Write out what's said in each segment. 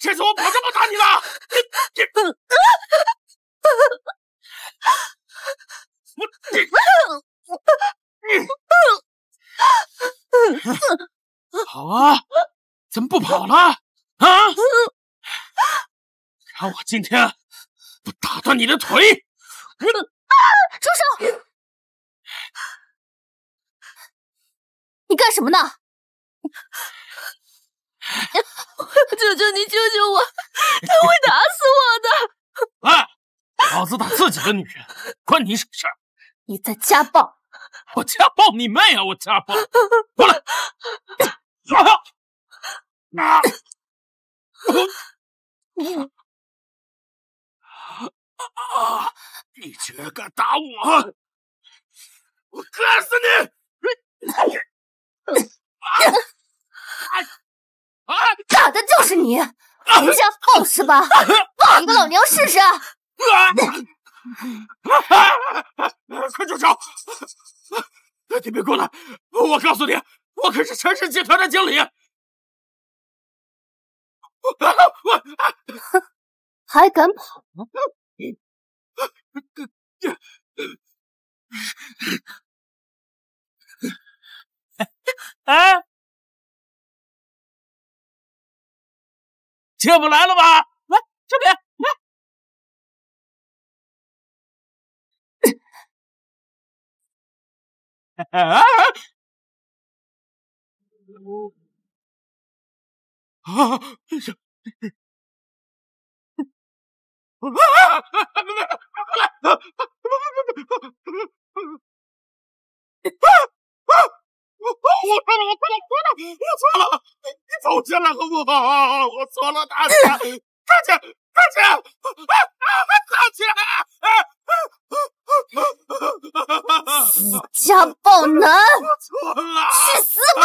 这次我保证不打你了！好啊，怎么不跑了？啊！看我今天不打断你的腿！住手！你干什么呢？求求你，救救我！他会打死我的！哎，老子打自己的女人，关你什么事儿？你在家暴！我家暴你妹啊！我家暴！过来！你居然敢打我！我干死你！打的就是你，人家暴是吧？抱一个老娘试试！快住手！你别过来！我告诉你，我可是陈氏集团的经理。还敢跑？哎，进不来了吧？来这边，来。我错了，你走进来好不好？我错了，大姐，大姐，死家暴男，我错了，去死吧！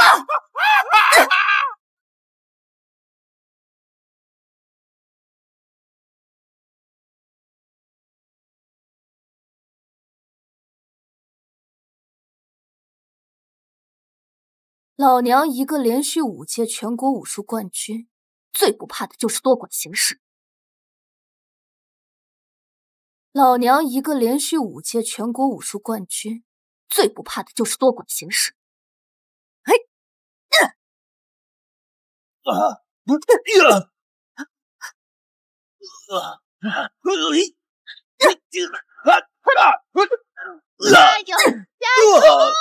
老娘一个连续5届全国武术冠军，最不怕的就是多管闲事。老娘一个连续5届全国武术冠军，最不怕的就是多管闲事。嘿，加油！加油！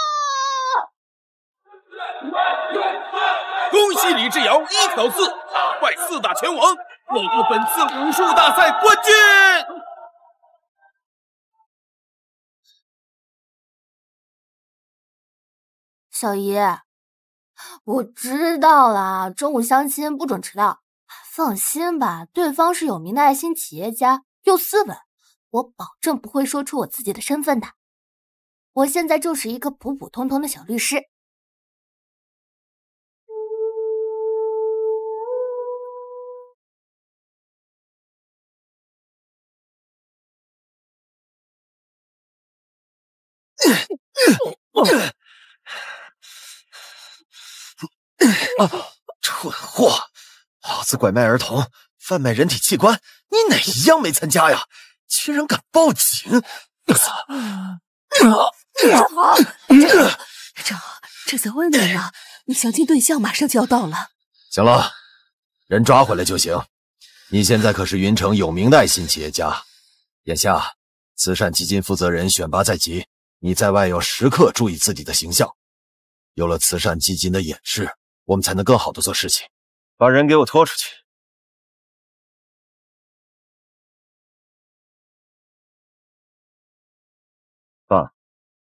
恭喜李之遥1挑4打败4大拳王，获得本次武术大赛冠军。小姨，我知道了，中午相亲不准迟到。放心吧，对方是有名的爱心企业家，又斯文，我保证不会说出我自己的身份的。我现在就是一个普普通通的小律师。蠢货！老子拐卖儿童、贩卖人体器官，你哪一样没参加呀？居然敢报警！正好在外面呢，你相亲对象马上就要到了。行了，人抓回来就行。你现在可是云城有名的爱心企业家，眼下慈善基金负责人选拔在即，你在外要时刻注意自己的形象。有了慈善基金的掩饰，我们才能更好的做事情。把人给我拖出去。爸，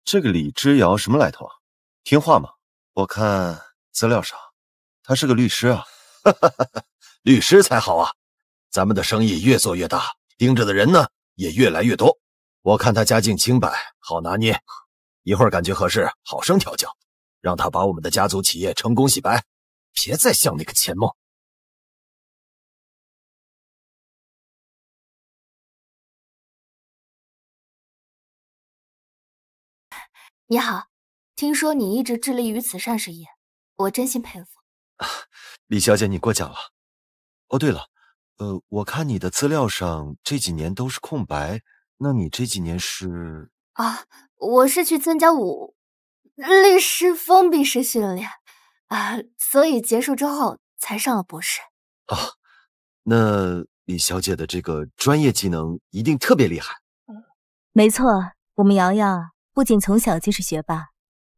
这个李之遥什么来头啊？听话吗？我看资料上他是个律师啊。律师才好啊，咱们的生意越做越大，盯着的人呢也越来越多。我看他家境清白，好拿捏，一会儿感觉合适，好生调教，让他把我们的家族企业成功洗白，别再像那个钱梦。你好，听说你一直致力于慈善事业，我真心佩服。李小姐，你过奖了。哦，对了，我看你的资料上这几年都是空白，那你这几年是？啊，我是去参加律师封闭式训练啊，所以结束之后才上了博士。啊，那李小姐的这个专业技能一定特别厉害。没错，我们瑶瑶不仅从小就是学霸，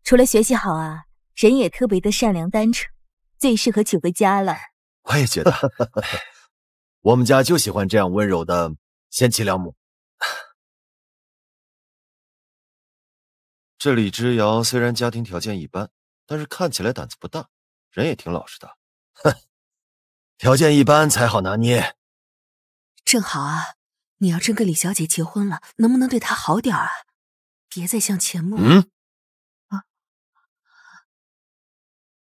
除了学习好啊，人也特别的善良单纯，最适合娶回家了。我也觉得，我们家就喜欢这样温柔的贤妻良母。这李之遥虽然家庭条件一般，但是看起来胆子不大，人也挺老实的。哼，条件一般才好拿捏。正好啊，你要真跟李小姐结婚了，能不能对她好点啊？别再像钱梦。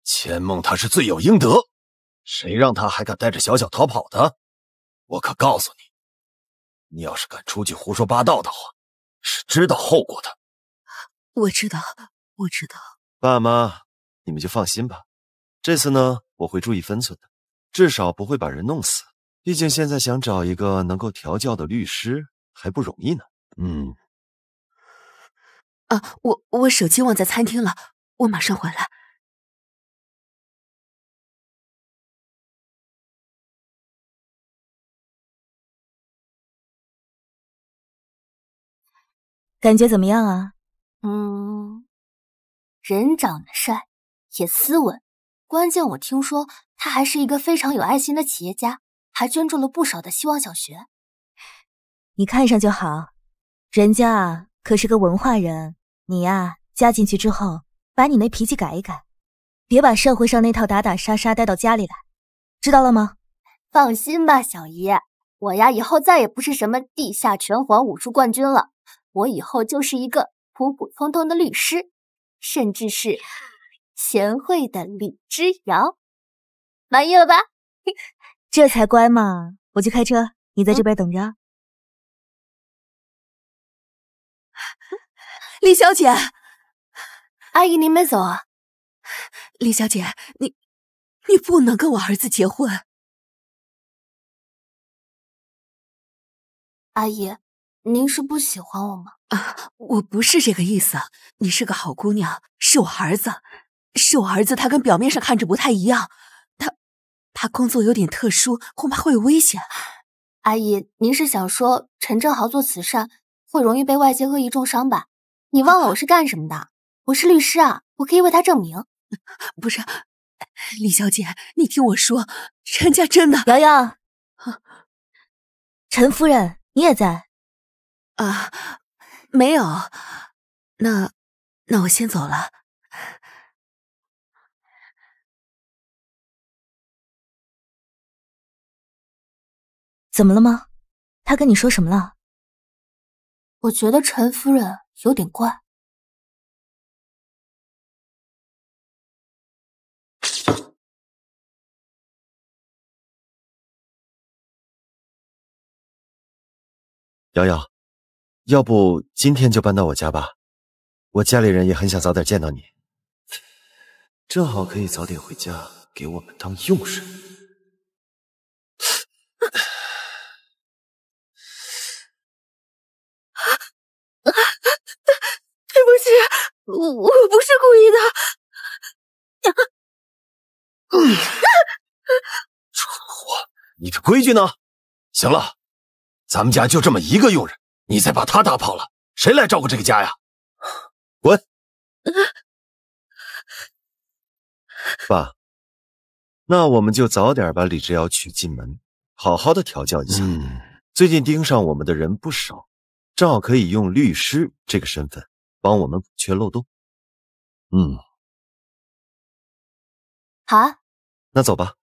钱梦他是罪有应得，谁让他还敢带着小小逃跑的？我可告诉你，你要是敢出去胡说八道的话，是知道后果的。我知道。爸妈，你们就放心吧。这次呢，我会注意分寸的，至少不会把人弄死。毕竟现在想找一个能够调教的律师还不容易呢。我手机忘在餐厅了，我马上回来。感觉怎么样啊？人长得帅，也斯文，关键我听说他还是一个非常有爱心的企业家，还捐助了不少的希望小学。你看上就好，人家啊可是个文化人，你呀嫁进去之后，把你那脾气改一改，别把社会上那套打打杀杀带到家里来，知道了吗？放心吧，小姨，我呀以后再也不是什么地下拳皇武术冠军了，我以后就是一个普普通通的律师，甚至是贤惠的李之遥，满意了吧？这才乖嘛！我去开车，你在这边等着。李小姐，阿姨您没走啊？李小姐，你不能跟我儿子结婚。阿姨，您是不喜欢我吗？我不是这个意思，你是个好姑娘，是我儿子，他跟表面上看着不太一样，他工作有点特殊，恐怕会有危险。阿姨，您是想说陈正豪做慈善会容易被外界恶意重伤吧？你忘了我是干什么的？我是律师啊，我可以为他证明。不是，李小姐，你听我说，人家真的……瑶瑶，陈夫人，你也在？没有。那我先走了。怎么了吗？他跟你说什么了？我觉得陈夫人有点怪。瑶瑶，要不今天就搬到我家吧，我家里人也很想早点见到你，正好可以早点回家给我们当佣人。对不起，我不是故意的。蠢货，你的规矩呢？行了，咱们家就这么一个佣人，你再把他打跑了，谁来照顾这个家呀？滚！爸，那我们就早点把李之遥娶进门，好好的调教一下。最近盯上我们的人不少，正好可以用律师这个身份帮我们补缺漏洞。好啊，那走吧。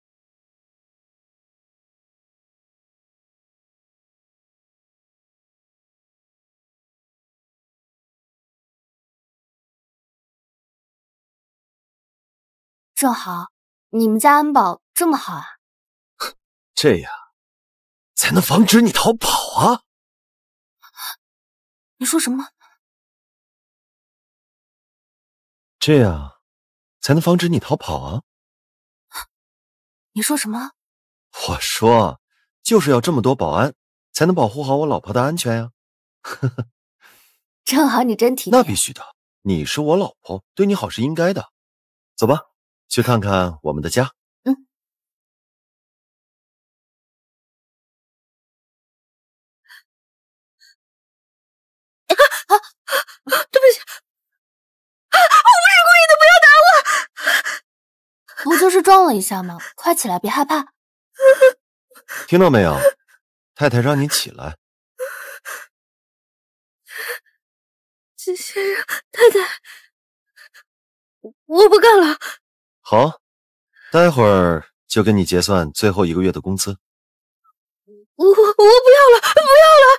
正好你们家安保这么好啊？这样才能防止你逃跑啊！你说什么？这样才能防止你逃跑啊！你说什么？我说，就是要这么多保安，才能保护好我老婆的安全呀。正好你真体贴。那必须的，你是我老婆，对你好是应该的。走吧，去看看我们的家。对不起，我不是故意的，不要打我。不就是撞了一下吗？快起来，别害怕。听到没有？太太让你起来。先生，太太，我不干了。好，待会儿就跟你结算最后1个月的工资。我不要了，不要了，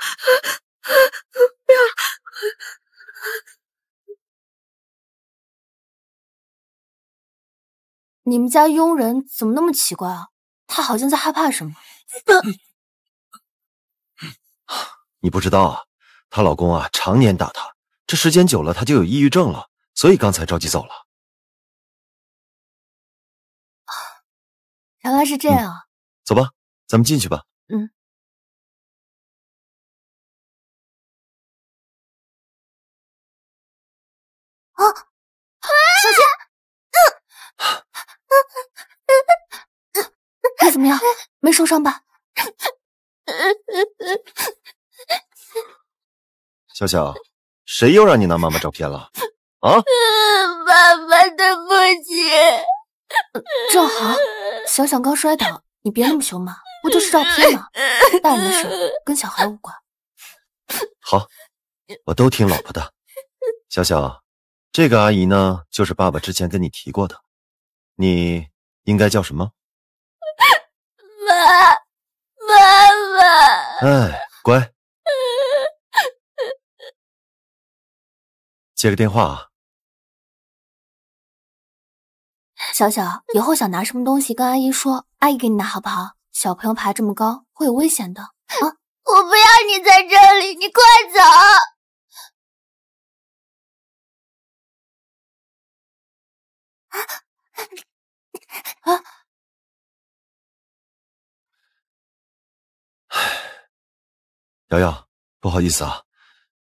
不要了。你们家佣人怎么那么奇怪啊？他好像在害怕什么。你不知道啊，她老公啊常年打她，这时间久了她就有抑郁症了，所以刚才着急走了。原来是这样啊。走吧，咱们进去吧。小千，你怎么样？没受伤吧？小小，谁又让你拿妈妈照片了？啊？爸爸，对不起。正好，小小刚摔倒，你别那么凶嘛，不就是照片吗？大人的事跟小孩无关。好，我都听老婆的。小小，这个阿姨呢，就是爸爸之前跟你提过的。你应该叫什么？妈妈。哎，乖。接个电话啊。小小，以后想拿什么东西跟阿姨说，阿姨给你拿好不好？小朋友爬这么高会有危险的啊！我不要你在这里，你快走！瑶瑶，不好意思啊，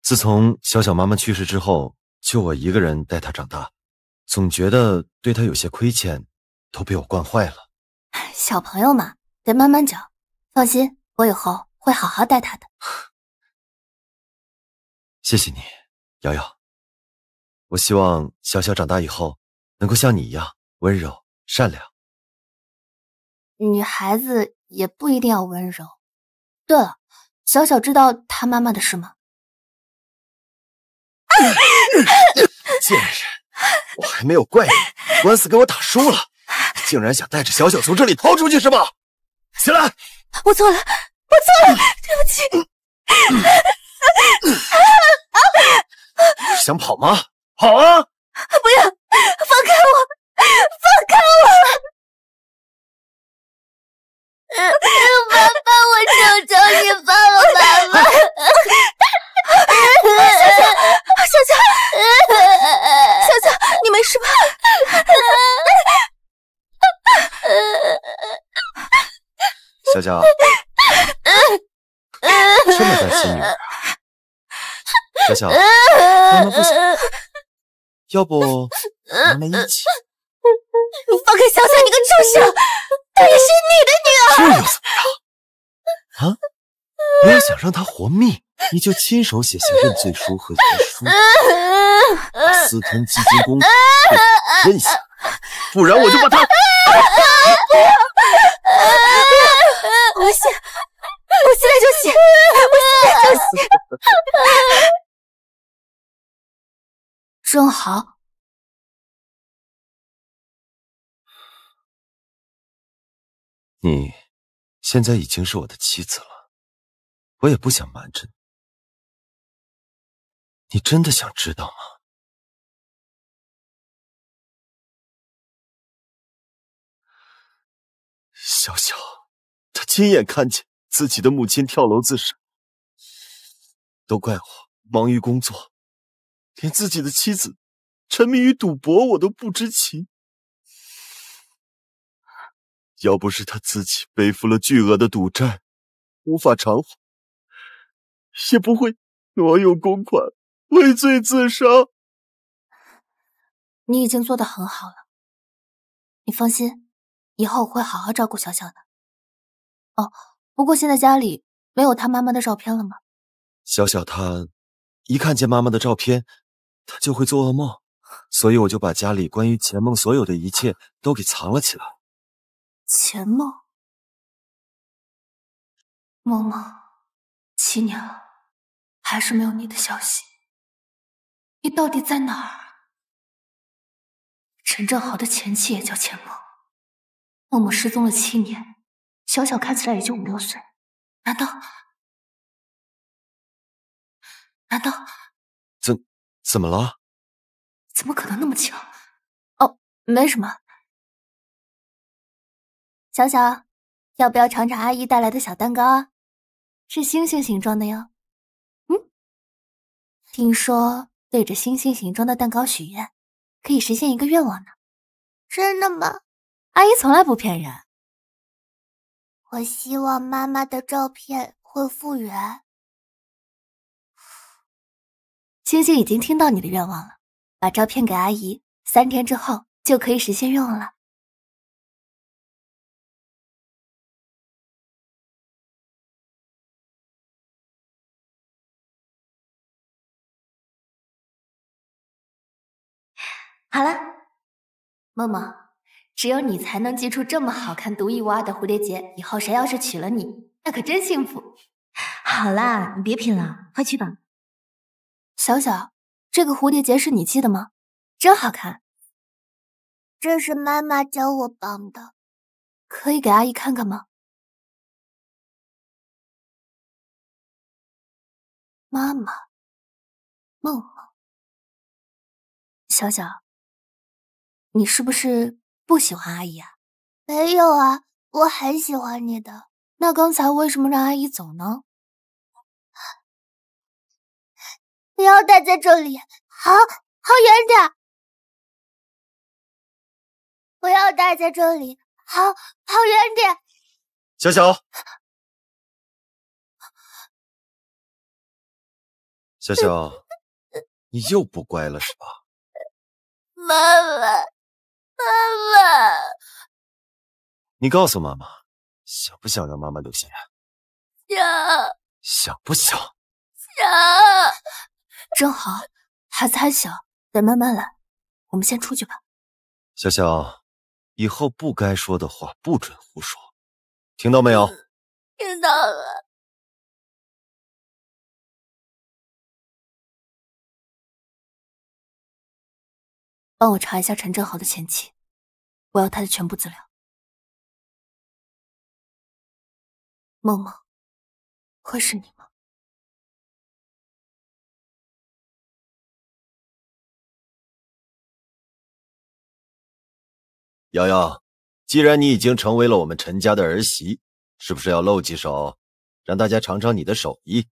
自从小小妈妈去世之后，就我一个人带她长大，总觉得对她有些亏欠，都被我惯坏了。小朋友嘛，得慢慢教。放心，我以后会好好带她的。谢谢你，瑶瑶。我希望小小长大以后能够像你一样温柔善良。女孩子也不一定要温柔。对了，小小知道她妈妈的事吗？贱人，我还没有怪你，官司给我打输了，竟然想带着小小从这里逃出去是吧？起来！我错了，对不起。想跑吗？跑啊！不要，放开我，放开我！爸爸，我求求你放了妈妈！小小，你没事吧？小小，这么担心女儿啊？小小，妈妈不行，要不妈妈一起？放开小小，你个畜生！她也是你的女儿。这又怎么样？啊？你要想让她活命，你就亲手写下认罪书和遗书，把私吞基金公款认下来，不然我就把她……我现在就写，正好。你现在已经是我的妻子了，我也不想瞒着你。你真的想知道吗？小小，他亲眼看见自己的母亲跳楼自杀，都怪我忙于工作，连自己的妻子沉迷于赌博我都不知情。要不是他自己背负了巨额的赌债，无法偿还，也不会挪用公款畏罪自杀。你已经做得很好了，你放心，以后我会好好照顾小小的。哦，不过现在家里没有他妈妈的照片了吗？小小他一看见妈妈的照片，他就会做噩梦，所以我就把家里关于钱梦所有的一切都给藏了起来。钱梦，梦梦，7年了，还是没有你的消息，你到底在哪儿？陈正豪的前妻也叫钱梦，默默失踪了7年，小小看起来也就5、6岁，难道怎么了？怎么可能那么巧？哦，没什么。小小，要不要尝尝阿姨带来的小蛋糕啊？是星星形状的哟。听说对着星星形状的蛋糕许愿，可以实现一个愿望呢。真的吗？阿姨从来不骗人。我希望妈妈的照片会复原。星星已经听到你的愿望了，把照片给阿姨，3天之后就可以实现愿望了。好了，梦梦，只有你才能寄出这么好看、独一无二的蝴蝶结，以后谁要是娶了你，那可真幸福。好啦，你别品了，快去吧。小小，这个蝴蝶结是你系的吗？真好看。这是妈妈教我绑的，可以给阿姨看看吗？妈妈，梦梦，小小，你是不是不喜欢阿姨啊？没有啊，我很喜欢你的。那刚才为什么让阿姨走呢？不要待在这里，好远点。不要待在这里，好远点。小小，小小，你又不乖了是吧？妈妈，你告诉妈妈，想不想让妈妈流血？想。想不想？正好，孩子还小，得慢慢来。我们先出去吧。小小，以后不该说的话不准胡说，听到没有？听到了。帮我查一下陈正豪的前妻，我要他的全部资料。梦梦，会是你吗？瑶瑶，既然你已经成为了我们陈家的儿媳，是不是要露几手，让大家尝尝你的手艺？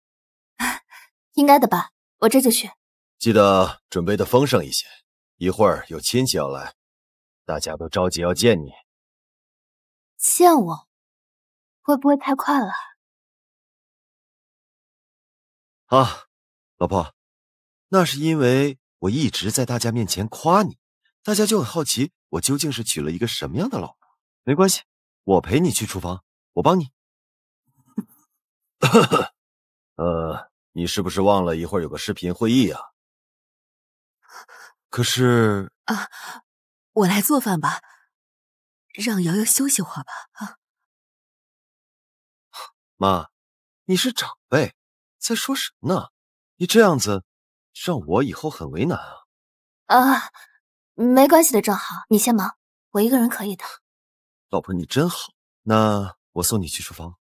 应该的吧，我这就去。记得准备的丰盛一些，一会儿有亲戚要来，大家都着急要见你。见我，会不会太快了？啊，老婆，那是因为我一直在大家面前夸你，大家就很好奇我究竟是娶了一个什么样的老婆。没关系，我陪你去厨房，我帮你。你是不是忘了一会儿有个视频会议啊？可是啊，我来做饭吧，让瑶瑶休息会儿吧。啊，妈，你是长辈，在说什么呢？你这样子让我以后很为难啊。啊，没关系的，正好你先忙，我一个人可以的。老婆你真好，那我送你去厨房。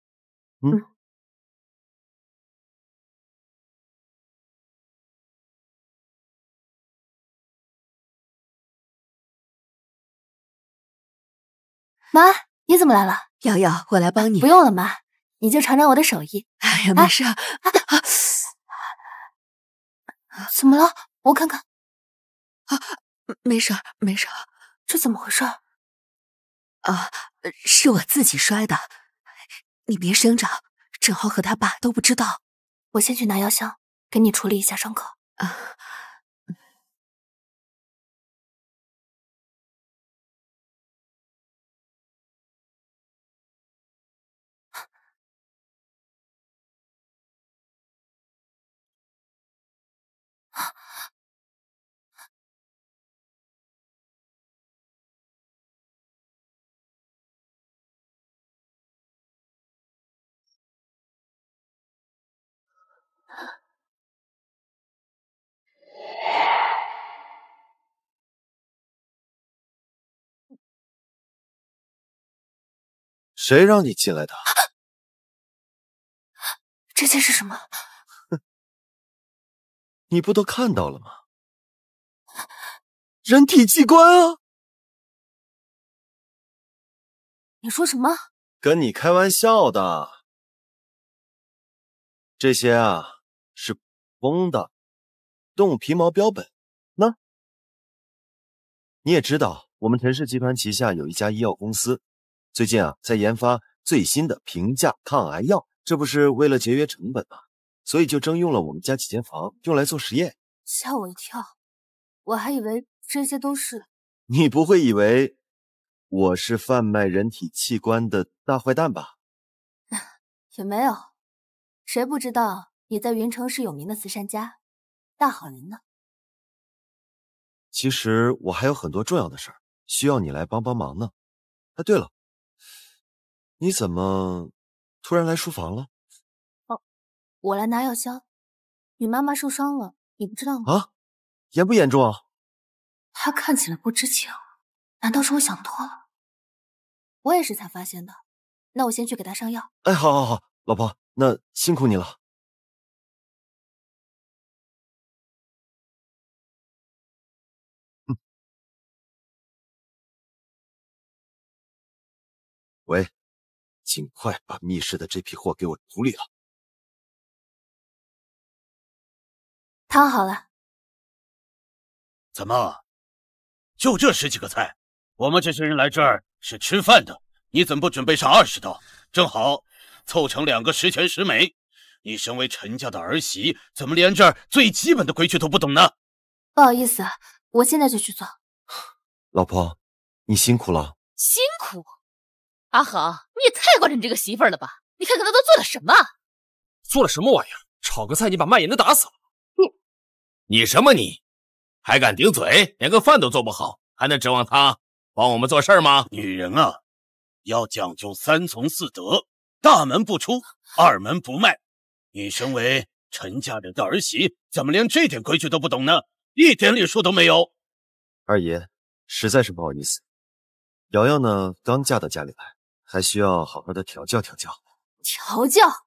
妈，你怎么来了？瑶瑶，我来帮你。不用了，妈，你就尝尝我的手艺。哎呀，没事。怎么了？我看看。啊，没事，没事。这怎么回事？啊，是我自己摔的，你别声张，郑豪和他爸都不知道。我先去拿药箱，给你处理一下伤口。谁让你进来的？这些是什么？你不都看到了吗？人体器官啊！你说什么？跟你开玩笑的。这些啊是公的动物皮毛标本。那你也知道，我们陈氏集团旗下有一家医药公司，最近啊在研发最新的平价抗癌药，这不是为了节约成本吗？所以就征用了我们家几间房用来做实验。吓我一跳，我还以为这些都是……你不会以为我是贩卖人体器官的大坏蛋吧？也没有，谁不知道你在云城是有名的慈善家，大好人呢。其实我还有很多重要的事儿需要你来帮帮忙呢。哎，对了，你怎么突然来书房了？哦，我来拿药箱。你妈妈受伤了，你不知道吗？啊，严不严重啊？她看起来不知情，难道是我想多了？我也是才发现的。那我先去给她上药。哎，好，老婆，那辛苦你了。喂，尽快把密室的这批货给我处理了。汤好了。怎么，就这10几个菜？我们这些人来这儿是吃饭的，你怎么不准备上20道？正好凑成2个10全10美。你身为陈家的儿媳，怎么连这儿最基本的规矩都不懂呢？不好意思，我现在就去做。老婆，你辛苦了。辛苦？阿恒，你也太惯着你这个媳妇儿了吧？你看看她都做了什么？做了什么玩意儿？炒个菜你把卖盐的打死了。你什么你？还敢顶嘴？连个饭都做不好，还能指望他帮我们做事吗？女人啊，要讲究3从4德，大门不出，二门不迈。你身为陈家人的儿媳，怎么连这点规矩都不懂呢？一点礼数都没有。二爷，实在是不好意思，瑶瑶呢刚嫁到家里来，还需要好好的调教调教。调教？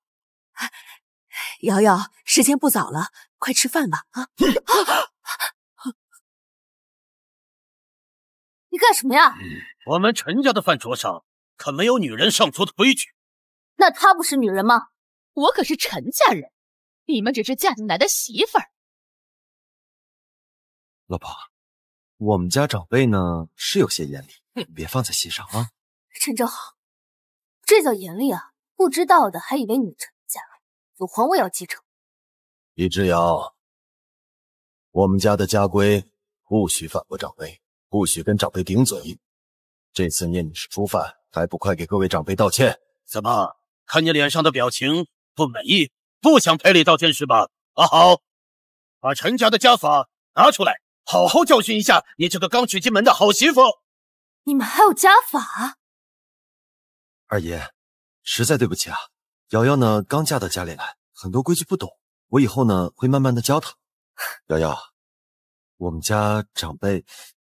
瑶瑶，时间不早了，快吃饭吧！啊！你干什么呀？我们陈家的饭桌上可没有女人上桌的规矩。那她不是女人吗？我可是陈家人，你们只是嫁进来的媳妇儿。老婆，我们家长辈呢是有些严厉，别放在心上啊。陈正豪，这叫严厉啊！不知道的还以为你陈家有皇位要继承。李之遥，我们家的家规不许反驳长辈，不许跟长辈顶嘴。这次念你是初犯，还不快给各位长辈道歉？怎么，看你脸上的表情不满意，不想赔礼道歉是吧？好，把陈家的家法拿出来，好好教训一下你这个刚娶进门的好媳妇。你们还有家法？二爷，实在对不起啊，瑶瑶呢刚嫁到家里来，很多规矩不懂，我以后呢会慢慢的教她。瑶瑶，我们家长辈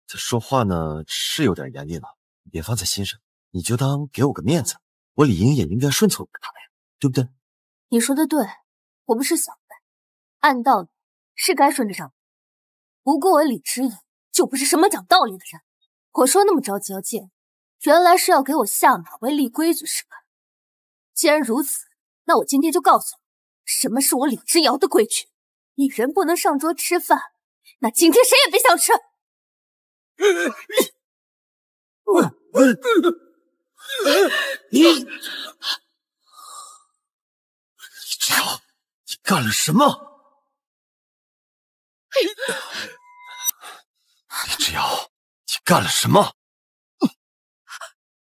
他说话呢是有点严厉了，别放在心上，你就当给我个面子，我理应也应该顺从他呀，对不对？你说的对，我不是小辈，按道理是该顺着长辈，不过我李之仪就不是什么讲道理的人。我说那么着急要见，原来是要给我下马威立规矩是吧？既然如此，那我今天就告诉你，什么是我李之遥的规矩。女人不能上桌吃饭，那今天谁也别想吃。干了什么？李之遥，你干了什么？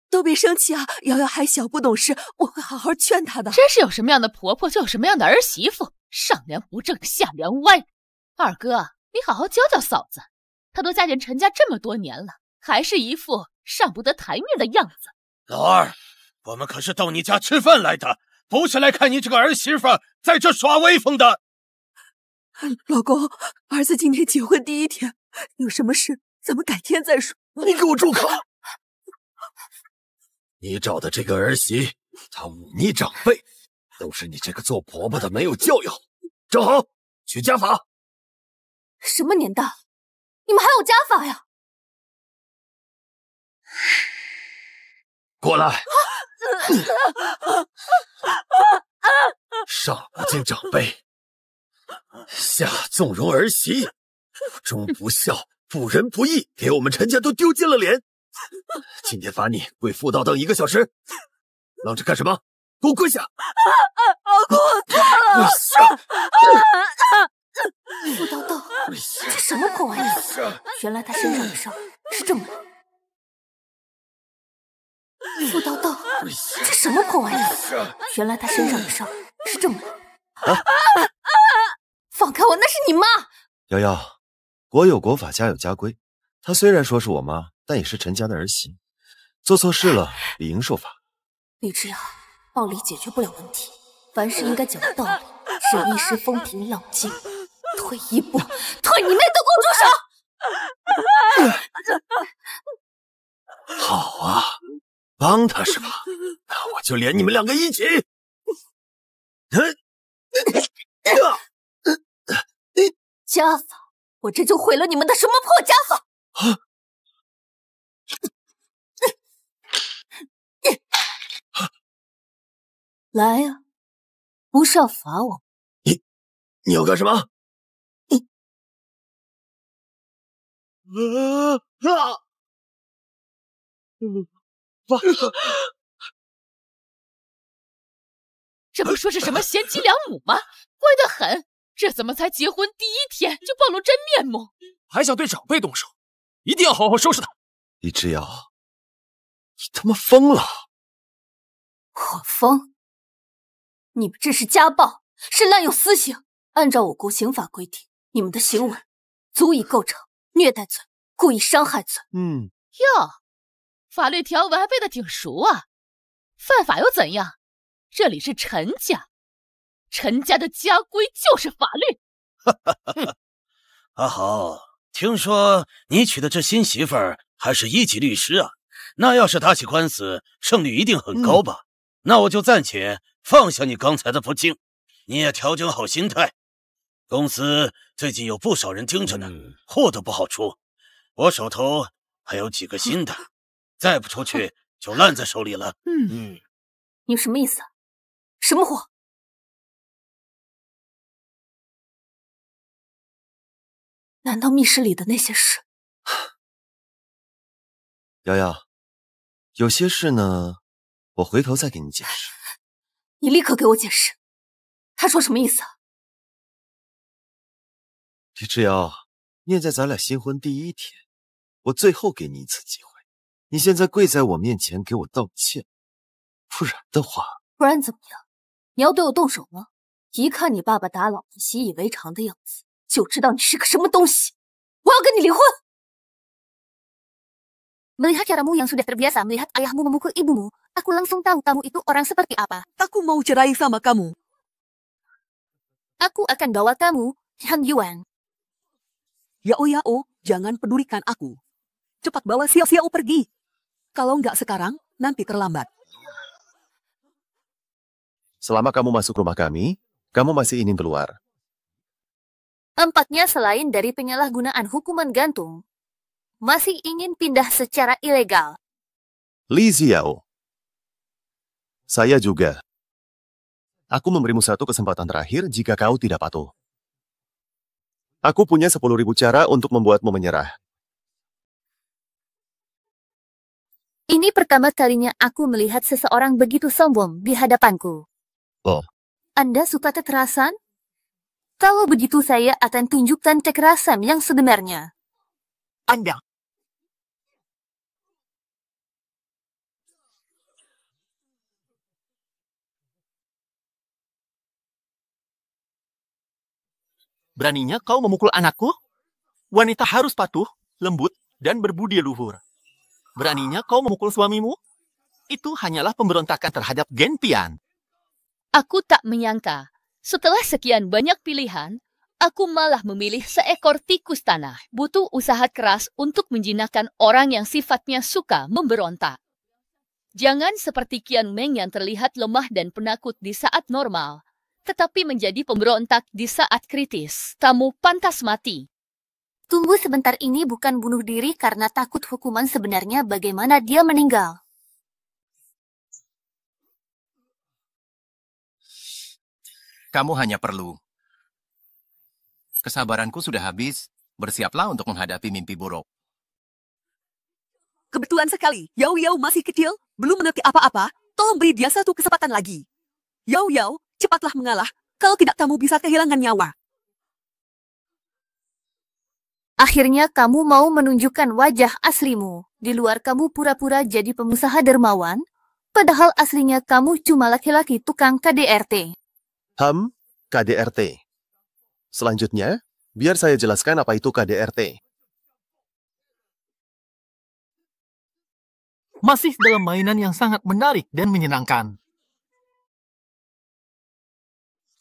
都别生气啊，瑶瑶还小不懂事，我会好好劝她的。真是有什么样的婆婆就有什么样的儿媳妇，上梁不正下梁歪。二哥，你好好教教嫂子，她都嫁进陈家这么多年了，还是一副上不得台面的样子。老二，我们可是到你家吃饭来的，不是来看你这个儿媳妇在这耍威风的。老公，儿子今天结婚第一天，有什么事咱们改天再说。你给我住口！你找的这个儿媳，她忤逆长辈，都是你这个做婆婆的没有教养。正好，去家法。什么年代，你们还有家法呀？过来！上不敬长辈，下纵容儿媳，不忠不孝，不仁不义，给我们陈家都丢尽了脸。今天罚你跪妇道等1个小时，愣着干什么？给我跪下！老公，我错了。傅道道，这什么破玩意？原来他身上的伤是这么来。傅道道，这什么破玩意？原来他身上的伤是这么来。放开我，那是你妈！瑶瑶，国有国法，家有家规。她虽然说是我妈，但也是陈家的儿媳，做错事了理应受罚。李之遥，暴力解决不了问题，凡事应该讲道理，忍一时风平浪静。退一步，退你妹的公主手！好啊，帮她是吧？那我就连你们2个一起。家法，我这就毁了你们的什么破家法！来呀，不是要罚我？你要干什么？这不说是什么贤妻良母吗？乖得很，这怎么才结婚第一天就暴露真面目？还想对长辈动手，一定要好好收拾他。李之遥，你他妈疯了！我疯？你们这是家暴，是滥用私刑。按照我国刑法规定，你们的行为足以构成虐待罪、故意伤害罪。哟，法律条文还背得挺熟啊！犯法又怎样？这里是陈家，陈家的家规就是法律。阿豪，听说你娶的这新媳妇儿还是1级律师啊？那要是打起官司，胜率一定很高吧？那我就暂且放下你刚才的不敬，你也调整好心态。公司最近有不少人盯着呢，货都不好出。我手头还有几个新的，再不出去就烂在手里了。你什么意思啊？什么货？难道密室里的那些事？瑶瑶，有些事呢，我回头再给你解释。你立刻给我解释。他说什么意思啊？李之遥，念在咱俩新婚第一天，我最后给你一次机会，你现在跪在我面前给我道歉，不然的话……不然怎么样？你要对我动手吗？一看你爸爸打老婆习以为常的样子，就知道你是个什么东西。我要跟你离婚。Melihat caramu yang sudah terbiasa melihat ayahmu memukul ibumu, aku langsung tahu kamu itu orang seperti apa. Aku mau cerai sama kamu. Aku akan bawa kamu, Han Yuan. Yao, jangan pedulikan aku. Cepat bawa Xiao pergi. Kalau nggak sekarang, nanti terlambat. Selama kamu masuk rumah kami, kamu masih ingin keluar. Empatnya selain dari penyalahgunaan hukuman gantung, masih ingin pindah secara ilegal. Li Xiao, saya juga. Aku memberimu satu kesempatan terakhir jika kau tidak patuh. Aku punya 10.000 cara untuk membuatmu menyerah. Ini pertama kalinya aku melihat seseorang begitu sombong di hadapanku. Oh. Anda suka kekerasan? Kalau begitu saya akan tunjukkan kekerasan yang sebenarnya. Anda. Beraninya kau memukul anakku? Wanita harus patuh, lembut, dan berbudi luhur. Beraninya kau memukul suamimu? Itu hanyalah pemberontakan terhadap Genpian. Aku tak menyangka, setelah sekian banyak pilihan, aku malah memilih seekor tikus tanah. Butuh usaha keras untuk menjinakkan orang yang sifatnya suka memberontak. Jangan seperti Qian Meng yang terlihat lemah dan penakut di saat normal, tetapi menjadi pemberontak di saat kritis. Kamu pantas mati. Tunggu sebentar, ini bukan bunuh diri karena takut hukuman sebenarnya bagaimana dia meninggal. Kamu hanya perlu. Kesabaranku sudah habis. Bersiaplah untuk menghadapi mimpi buruk. Kebetulan sekali, Yao Yao masih kecil, belum mengerti apa-apa. Tolong beri dia satu kesempatan lagi. Yao Yao, cepatlah mengalah. Kalau tidak kamu bisa kehilangan nyawa. Akhirnya kamu mau menunjukkan wajah aslimu. Di luar kamu pura-pura jadi pengusaha dermawan, padahal aslinya kamu cuma laki-laki tukang KDRT. KDRT. Selanjutnya, biar saya jelaskan apa itu KDRT. Masih dalam mainan yang sangat menarik dan menyenangkan.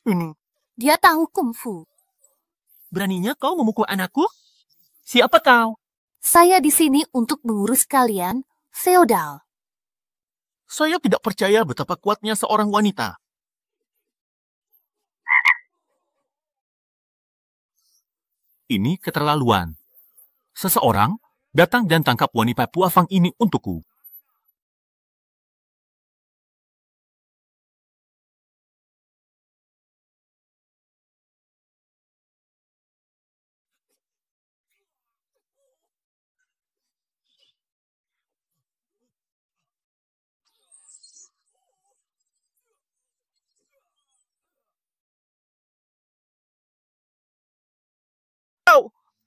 Ini. Dia tahu kungfu. Beraninya kau memukul anakku? Siapa kau? Saya di sini untuk mengurus kalian, feodal. Saya tidak percaya betapa kuatnya seorang wanita. Ini keterlaluan. Seseorang datang dan tangkap wanita puafang ini untukku.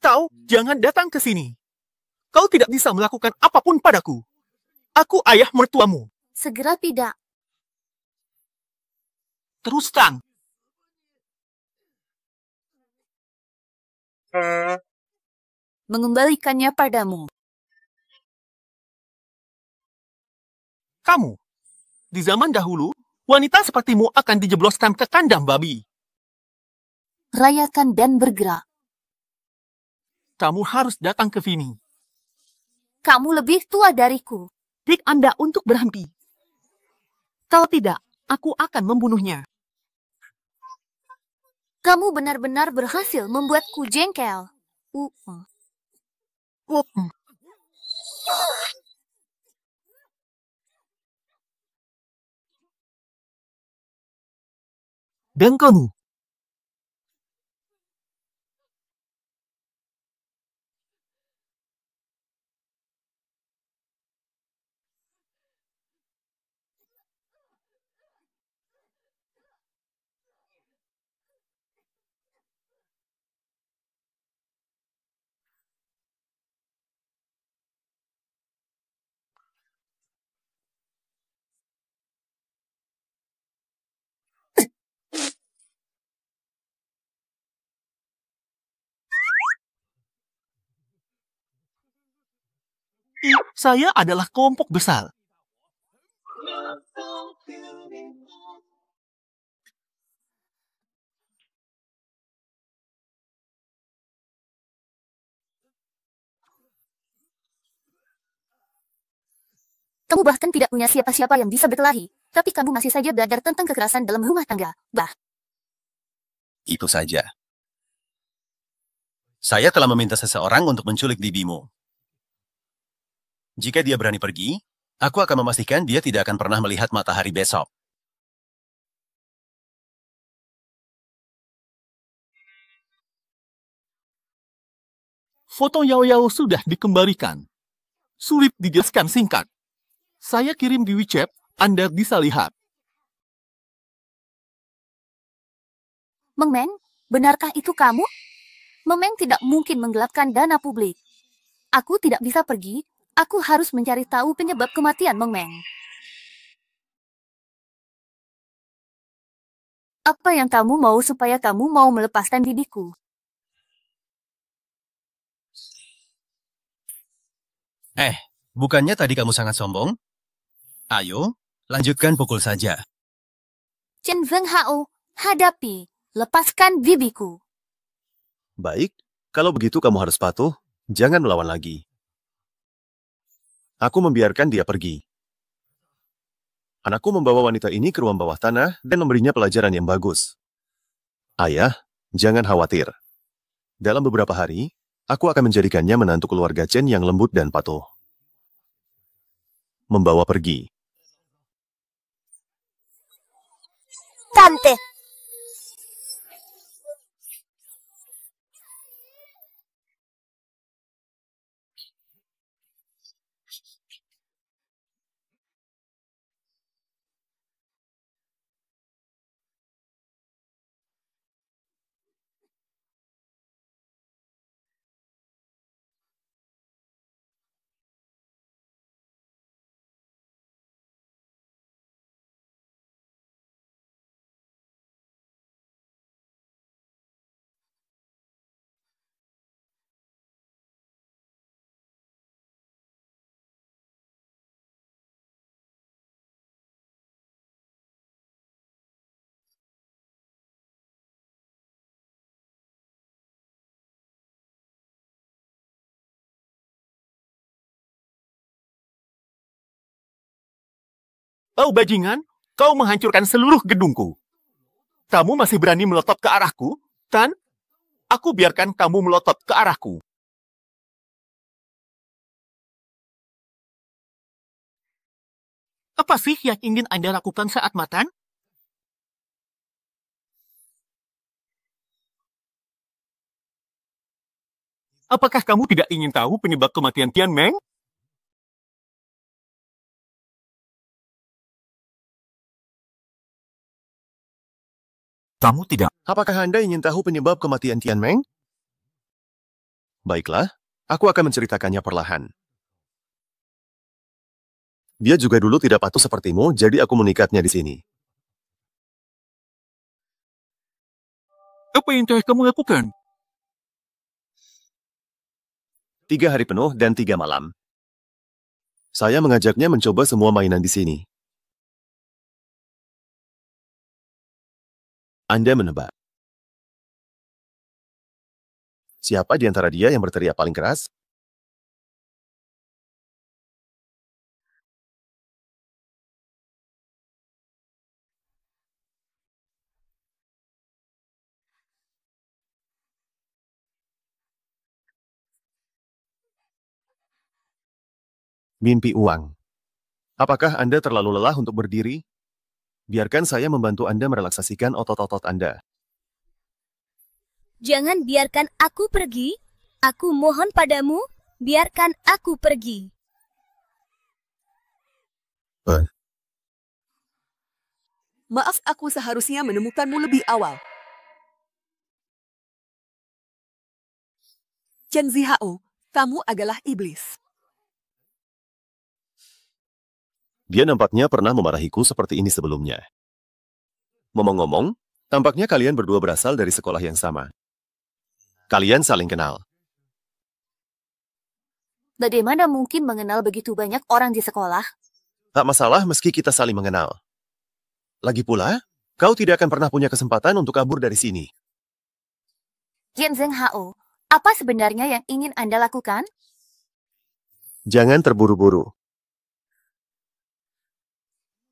Kau jangan datang ke sini. Kau tidak bisa melakukan apapun padaku. Aku ayah mertuamu. Segera tidak. Teruskan. Mengembalikannya padamu. Kamu, di zaman dahulu, wanita sepertimu akan dijebloskan ke kandang babi. Rayakan dan bergerak. Kamu harus datang ke sini. Kamu lebih tua dariku. Dik Anda untuk berhenti. Kalau tidak, aku akan membunuhnya. Kamu benar-benar berhasil membuatku jengkel. Dan kamu. Saya adalah kelompok besar. Kamu bahkan tidak punya siapa-siapa yang bisa berkelahi, tapi kamu masih saja belajar tentang kekerasan dalam rumah tangga. Itu saja. Saya telah meminta seseorang untuk menculik bibimu. Jika dia berani pergi, aku akan memastikan dia tidak akan pernah melihat matahari besok. Foto Yao Yao sudah dikembalikan. Sulit dijelaskan singkat. Saya kirim di WeChat, Anda bisa lihat. Meng Men, Benarkah itu kamu? Memeng tidak mungkin menggelapkan dana publik. Aku tidak bisa pergi. Aku harus mencari tahu penyebab kematian Memeng. Apa yang kamu mau supaya kamu mau melepaskan bibiku? Bukannya tadi kamu sangat sombong? Ayo, lanjutkan pukul saja. Chen Zeng Hao, hadapi. Lepaskan bibiku. Baik, kalau begitu kamu harus patuh. Jangan melawan lagi. Aku membiarkan dia pergi. Anakku membawa wanita ini ke ruang bawah tanah dan memberinya pelajaran yang bagus. Ayah, jangan khawatir. Dalam beberapa hari, aku akan menjadikannya menantu keluarga Chen yang lembut dan patuh. Membawa pergi. Tante. Oh bajingan, kau menghancurkan seluruh gedungku. Kamu masih berani melotot ke arahku, Tan? Aku biarkan kamu melotot ke arahku. Apa sih yang ingin Anda lakukan saat makan? Apakah kamu tidak ingin tahu penyebab kematian Tian Meng? Kamu tidak. Apakah Anda ingin tahu penyebab kematian Tian Meng? Baiklah, aku akan menceritakannya perlahan. Dia juga dulu tidak patuh sepertimu, jadi aku mengikatnya di sini. Apa yang telah kamu lakukan? 3 hari penuh dan 3 malam. Saya mengajaknya mencoba semua mainan di sini. Anda menebak. Siapa di antara dia yang berteriak paling keras? Mimpi uang. Apakah Anda terlalu lelah untuk berdiri? Biarkan saya membantu Anda merelaksasikan otot-otot Anda. Jangan biarkan aku pergi. Aku mohon padamu, biarkan aku pergi. Maaf, aku seharusnya menemukanmu lebih awal. Chen Zihao, kamu adalah iblis. Dia nampaknya pernah memarahiku seperti ini sebelumnya. Ngomong-ngomong, tampaknya kalian berdua berasal dari sekolah yang sama. Kalian saling kenal. Bagaimana mungkin mengenal begitu banyak orang di sekolah? Tak masalah meski kita saling mengenal. Lagi pula, kau tidak akan pernah punya kesempatan untuk kabur dari sini. Chen Zeng Hao, apa sebenarnya yang ingin Anda lakukan? Jangan terburu-buru.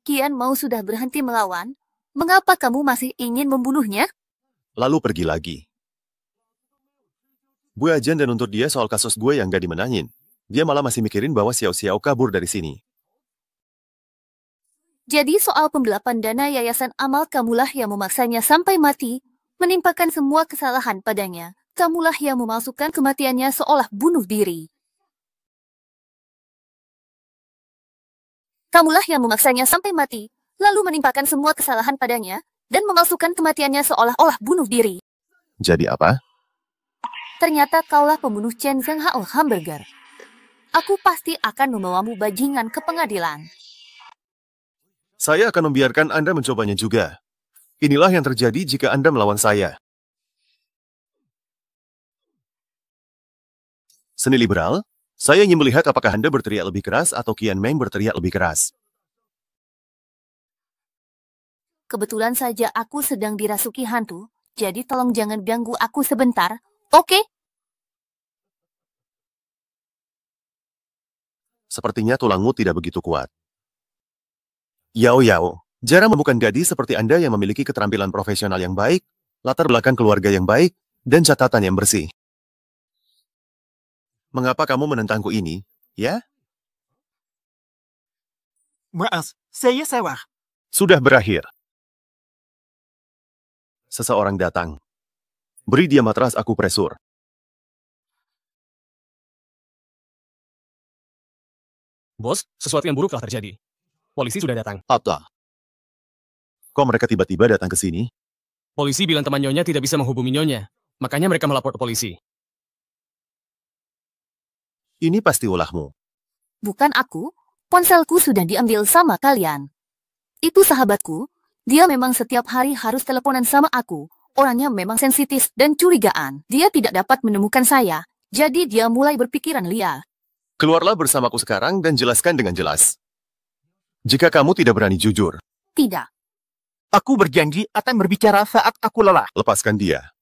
Kian Mau sudah berhenti melawan. Mengapa kamu masih ingin membunuhnya? Lalu pergi lagi. Gue ajan dan nuntut dia soal kasus gue yang gak dimenangin. Dia malah masih mikirin bahwa Xiao-Xiao kabur dari sini. Jadi soal pembelapan dana Yayasan Amal kamulah yang memaksanya sampai mati, menimpakan semua kesalahan padanya. Kamulah yang memalsukan kematiannya seolah bunuh diri. Kamulah yang memaksanya sampai mati, lalu menimpakan semua kesalahan padanya, dan memalsukan kematiannya seolah-olah bunuh diri. Jadi apa? Ternyata kaulah pembunuh Chen Zheng Hao Hamburger. Aku pasti akan membawamu bajingan ke pengadilan. Saya akan membiarkan Anda mencobanya juga. Inilah yang terjadi jika Anda melawan saya. Seni liberal, saya ingin melihat apakah Anda berteriak lebih keras atau Qian Meng berteriak lebih keras. Kebetulan saja aku sedang dirasuki hantu, jadi tolong jangan ganggu aku sebentar, oke? Sepertinya tulangmu tidak begitu kuat. Yao, jarang menemukan gadis seperti Anda yang memiliki keterampilan profesional yang baik, latar belakang keluarga yang baik, dan catatan yang bersih. Mengapa kamu menentangku ini, ya? Maaf, saya salah. Sudah berakhir. Seseorang datang. Beri dia matras akupresur. Bos, sesuatu yang buruk telah terjadi. Polisi sudah datang. Apa? Kok mereka tiba-tiba datang ke sini? Polisi bilang teman Nyonya tidak bisa menghubungi Nyonya. Makanya mereka melapor ke polisi. Ini pasti ulahmu. Bukan aku, ponselku sudah diambil sama kalian. Itu sahabatku, dia memang setiap hari harus teleponan sama aku. Orangnya memang sensitif dan curigaan. Dia tidak dapat menemukan saya, jadi dia mulai berpikiran liar. Keluarlah bersamaku sekarang dan jelaskan dengan jelas. Jika kamu tidak berani jujur. Tidak. Aku berjanji akan berbicara saat aku lelah. Lepaskan dia.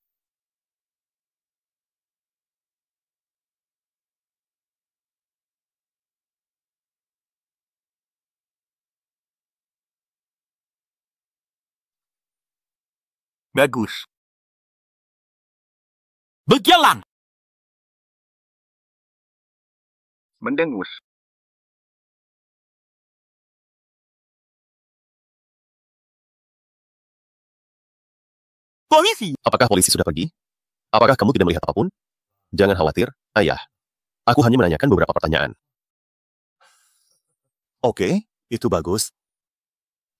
Bagus. Berjalan. Mendengus. Polisi. Apakah polisi sudah pergi? Apakah kamu tidak melihat apapun? Jangan khawatir, ayah. Aku hanya menanyakan beberapa pertanyaan. Oke, itu bagus.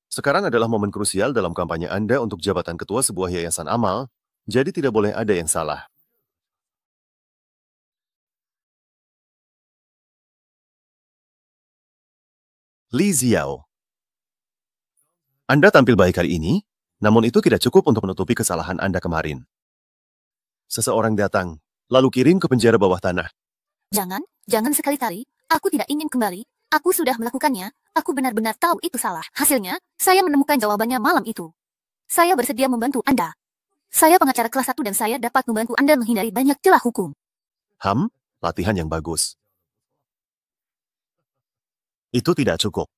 Sekarang adalah momen krusial dalam kampanye Anda untuk jabatan ketua sebuah yayasan amal, jadi tidak boleh ada yang salah. Li Xiao. Anda tampil baik hari ini, namun itu tidak cukup untuk menutupi kesalahan Anda kemarin. Seseorang datang, lalu kirim ke penjara bawah tanah. Jangan sekali-kali, aku tidak ingin kembali. Aku sudah melakukannya, aku benar-benar tahu itu salah. Hasilnya, saya menemukan jawabannya malam itu. Saya bersedia membantu Anda. Saya pengacara kelas 1 dan saya dapat membantu Anda menghindari banyak celah hukum. Latihan yang bagus. Itu tidak cukup.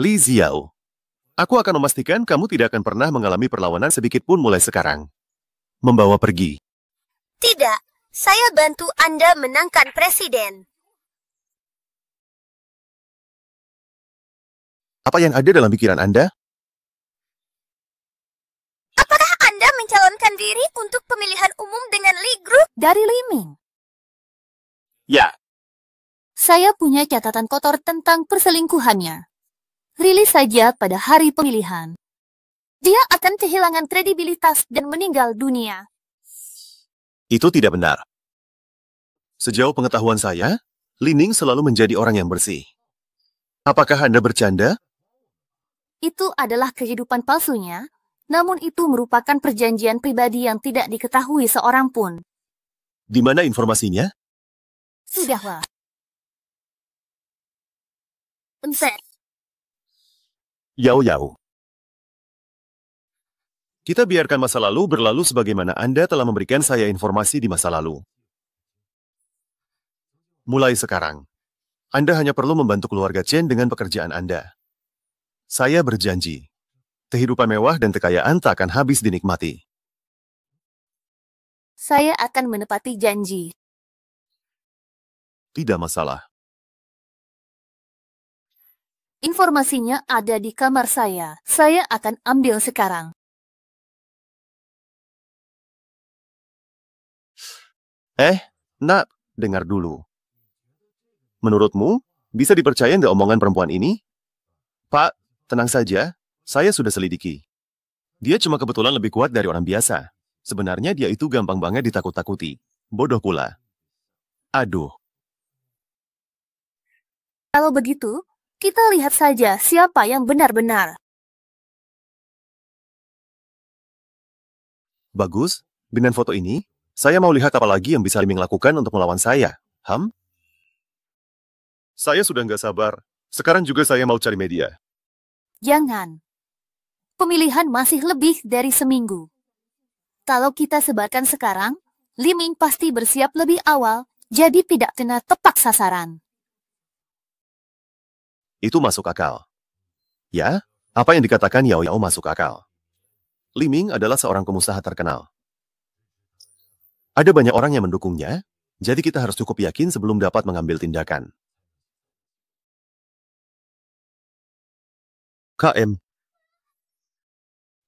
Li Xiao, aku akan memastikan kamu tidak akan pernah mengalami perlawanan sedikit pun mulai sekarang. Membawa pergi. Tidak, saya bantu Anda menangkan presiden. Apa yang ada dalam pikiran Anda? Apakah Anda mencalonkan diri untuk pemilihan umum dengan Li Group? Dari Li Ming. Ya. Saya punya catatan kotor tentang perselingkuhannya. Rilis saja pada hari pemilihan. Dia akan kehilangan kredibilitas dan meninggal dunia. Itu tidak benar. Sejauh pengetahuan saya, Li Ning selalu menjadi orang yang bersih. Apakah Anda bercanda? Itu adalah kehidupan palsunya, namun itu merupakan perjanjian pribadi yang tidak diketahui seorang pun. Di mana informasinya? Sudahlah. Bentar. Yao. Kita biarkan masa lalu berlalu sebagaimana Anda telah memberikan saya informasi di masa lalu. Mulai sekarang, Anda hanya perlu membantu keluarga Chen dengan pekerjaan Anda. Saya berjanji, kehidupan mewah dan kekayaan tak akan habis dinikmati. Saya akan menepati janji. Tidak masalah. Informasinya ada di kamar saya. Saya akan ambil sekarang. Nak, dengar dulu. Menurutmu, bisa dipercaya nggak omongan perempuan ini? Pak, tenang saja, saya sudah selidiki. Dia cuma kebetulan lebih kuat dari orang biasa. Sebenarnya dia itu gampang banget ditakut-takuti. Bodoh pula. Aduh. Kalau begitu, kita lihat saja siapa yang benar-benar. Bagus, dengan foto ini, saya mau lihat apa lagi yang bisa Liming lakukan untuk melawan saya. Saya sudah nggak sabar. Sekarang juga saya mau cari media. Jangan. Pemilihan masih lebih dari seminggu. Kalau kita sebarkan sekarang, Liming pasti bersiap lebih awal, jadi tidak kena tepat sasaran. Itu masuk akal. Ya, apa yang dikatakan Yao Yao masuk akal. Liming adalah seorang pengusaha terkenal. Ada banyak orang yang mendukungnya, jadi kita harus cukup yakin sebelum dapat mengambil tindakan. KM.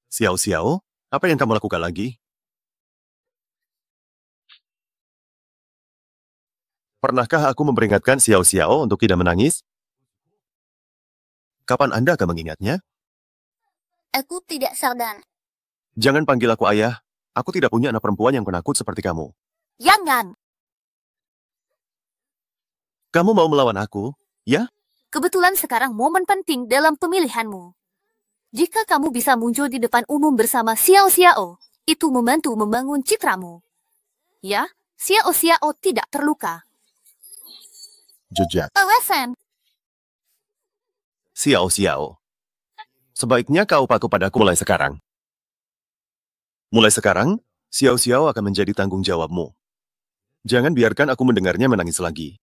Xiao Xiao, apa yang kamu lakukan lagi? Pernahkah aku memperingatkan Xiao Xiao untuk tidak menangis? Kapan Anda akan mengingatnya? Aku tidak sadar. Jangan panggil aku ayah. Aku tidak punya anak perempuan yang penakut seperti kamu. Jangan. Kamu mau melawan aku, ya? Kebetulan sekarang momen penting dalam pemilihanmu. Jika kamu bisa muncul di depan umum bersama Xiao Xiao, itu membantu membangun citramu. Ya, Xiao Xiao tidak terluka. Jejak. Awasan. Xiao Xiao. Sebaiknya kau patuh padaku mulai sekarang. Mulai sekarang, Xiao Xiao akan menjadi tanggung jawabmu. Jangan biarkan aku mendengarnya menangis lagi.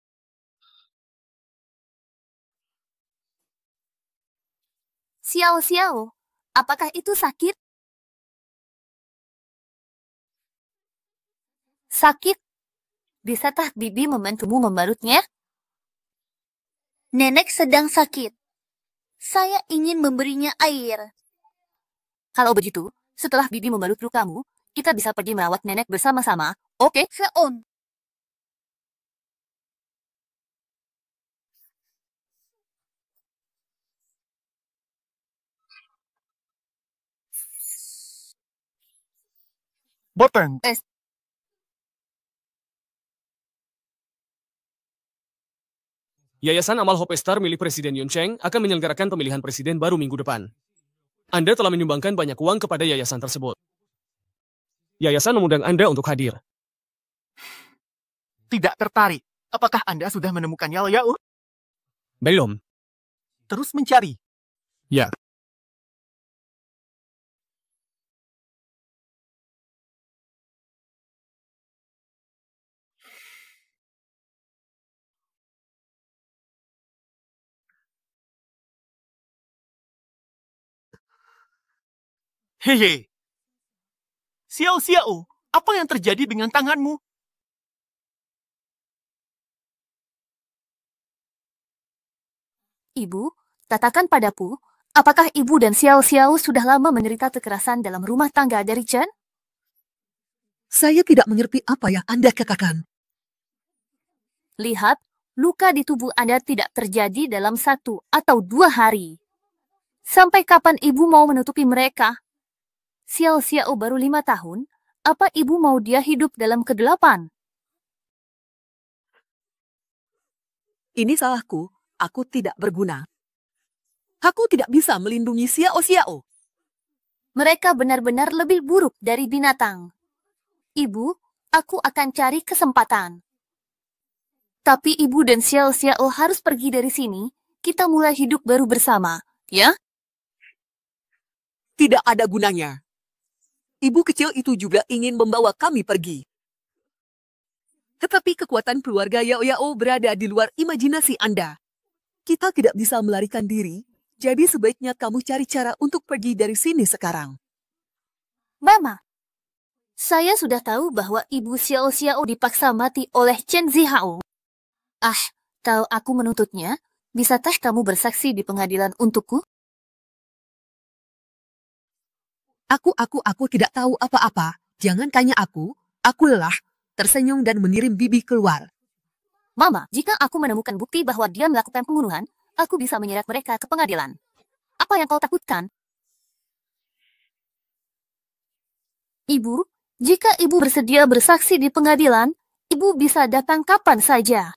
Xiao Xiao, apakah itu sakit? Sakit? Bisakah Bibi membantumu membarutnya? Nenek sedang sakit. Saya ingin memberinya air. Kalau begitu, setelah Bibi membalut lukamu, kita bisa pergi merawat nenek bersama-sama. Oke? Seon. Boten. Yayasan Amal Hope Star milik Presiden Yun Cheng akan menyelenggarakan pemilihan presiden baru minggu depan. Anda telah menyumbangkan banyak uang kepada yayasan tersebut. Yayasan mengundang Anda untuk hadir. Tidak tertarik. Apakah Anda sudah menemukan Yao Yao? Belum. Terus mencari. Ya. Hehe. Xiao Xiao, apa yang terjadi dengan tanganmu? Ibu, katakan padaku, apakah Ibu dan Xiao Xiao sudah lama menderita kekerasan dalam rumah tangga dari Chen? Saya tidak mengerti apa yang Anda katakan. Lihat, luka di tubuh Anda tidak terjadi dalam 1 atau 2 hari. Sampai kapan Ibu mau menutupi mereka? Xiao Xiao baru 5 tahun, apa Ibu mau dia hidup dalam kegelapan? Ini salahku, aku tidak berguna. Aku tidak bisa melindungi Xiao Xiao. Mereka benar-benar lebih buruk dari binatang. Ibu, aku akan cari kesempatan. Tapi Ibu dan Xiao Xiao harus pergi dari sini. Kita mulai hidup baru bersama, ya? Tidak ada gunanya. Ibu kecil itu juga ingin membawa kami pergi. Tetapi kekuatan keluarga Yao Yao berada di luar imajinasi Anda. Kita tidak bisa melarikan diri, jadi sebaiknya kamu cari cara untuk pergi dari sini sekarang. Mama, saya sudah tahu bahwa Ibu Xiao Xiao dipaksa mati oleh Chen Zihao. Kalau aku menuntutnya, bisakah kamu bersaksi di pengadilan untukku? Aku tidak tahu apa-apa. Jangan tanya aku lelah, tersenyum dan mengirim Bibi keluar. Mama, jika aku menemukan bukti bahwa dia melakukan pembunuhan, aku bisa menyeret mereka ke pengadilan. Apa yang kau takutkan? Ibu, Jika ibu bersedia bersaksi di pengadilan, ibu bisa datang kapan saja.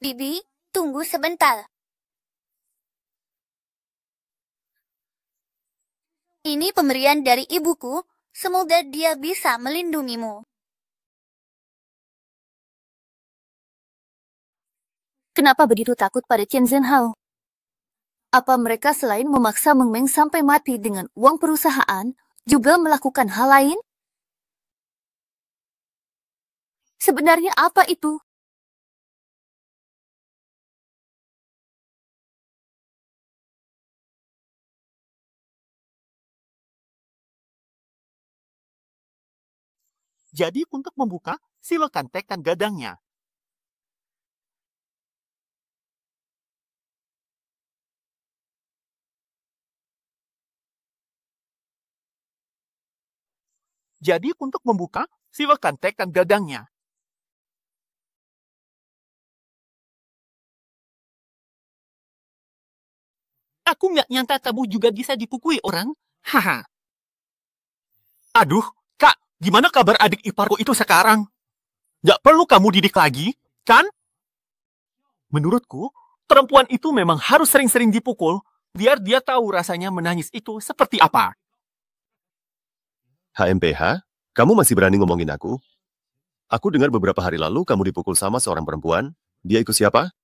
Bibi, tunggu sebentar. Ini pemberian dari ibuku. Semoga dia bisa melindungimu. Kenapa begitu takut pada Chen Zhenhao? Apa mereka selain memaksa Meng Meng sampai mati dengan uang perusahaan, juga melakukan hal lain? Sebenarnya apa itu? Jadi untuk membuka, silakan tekan gadangnya. Jadi untuk membuka, silakan tekan gadangnya. Aku nggak nyangka kamu juga bisa dipukuli orang. Haha. Aduh, Kak, gimana kabar adik iparku itu sekarang? Nggak perlu kamu didik lagi, kan? Menurutku, perempuan itu memang harus sering-sering dipukul, biar dia tahu rasanya menangis itu seperti apa. HMPH, kamu masih berani ngomongin aku? Aku dengar beberapa hari lalu kamu dipukul sama seorang perempuan. Dia itu siapa?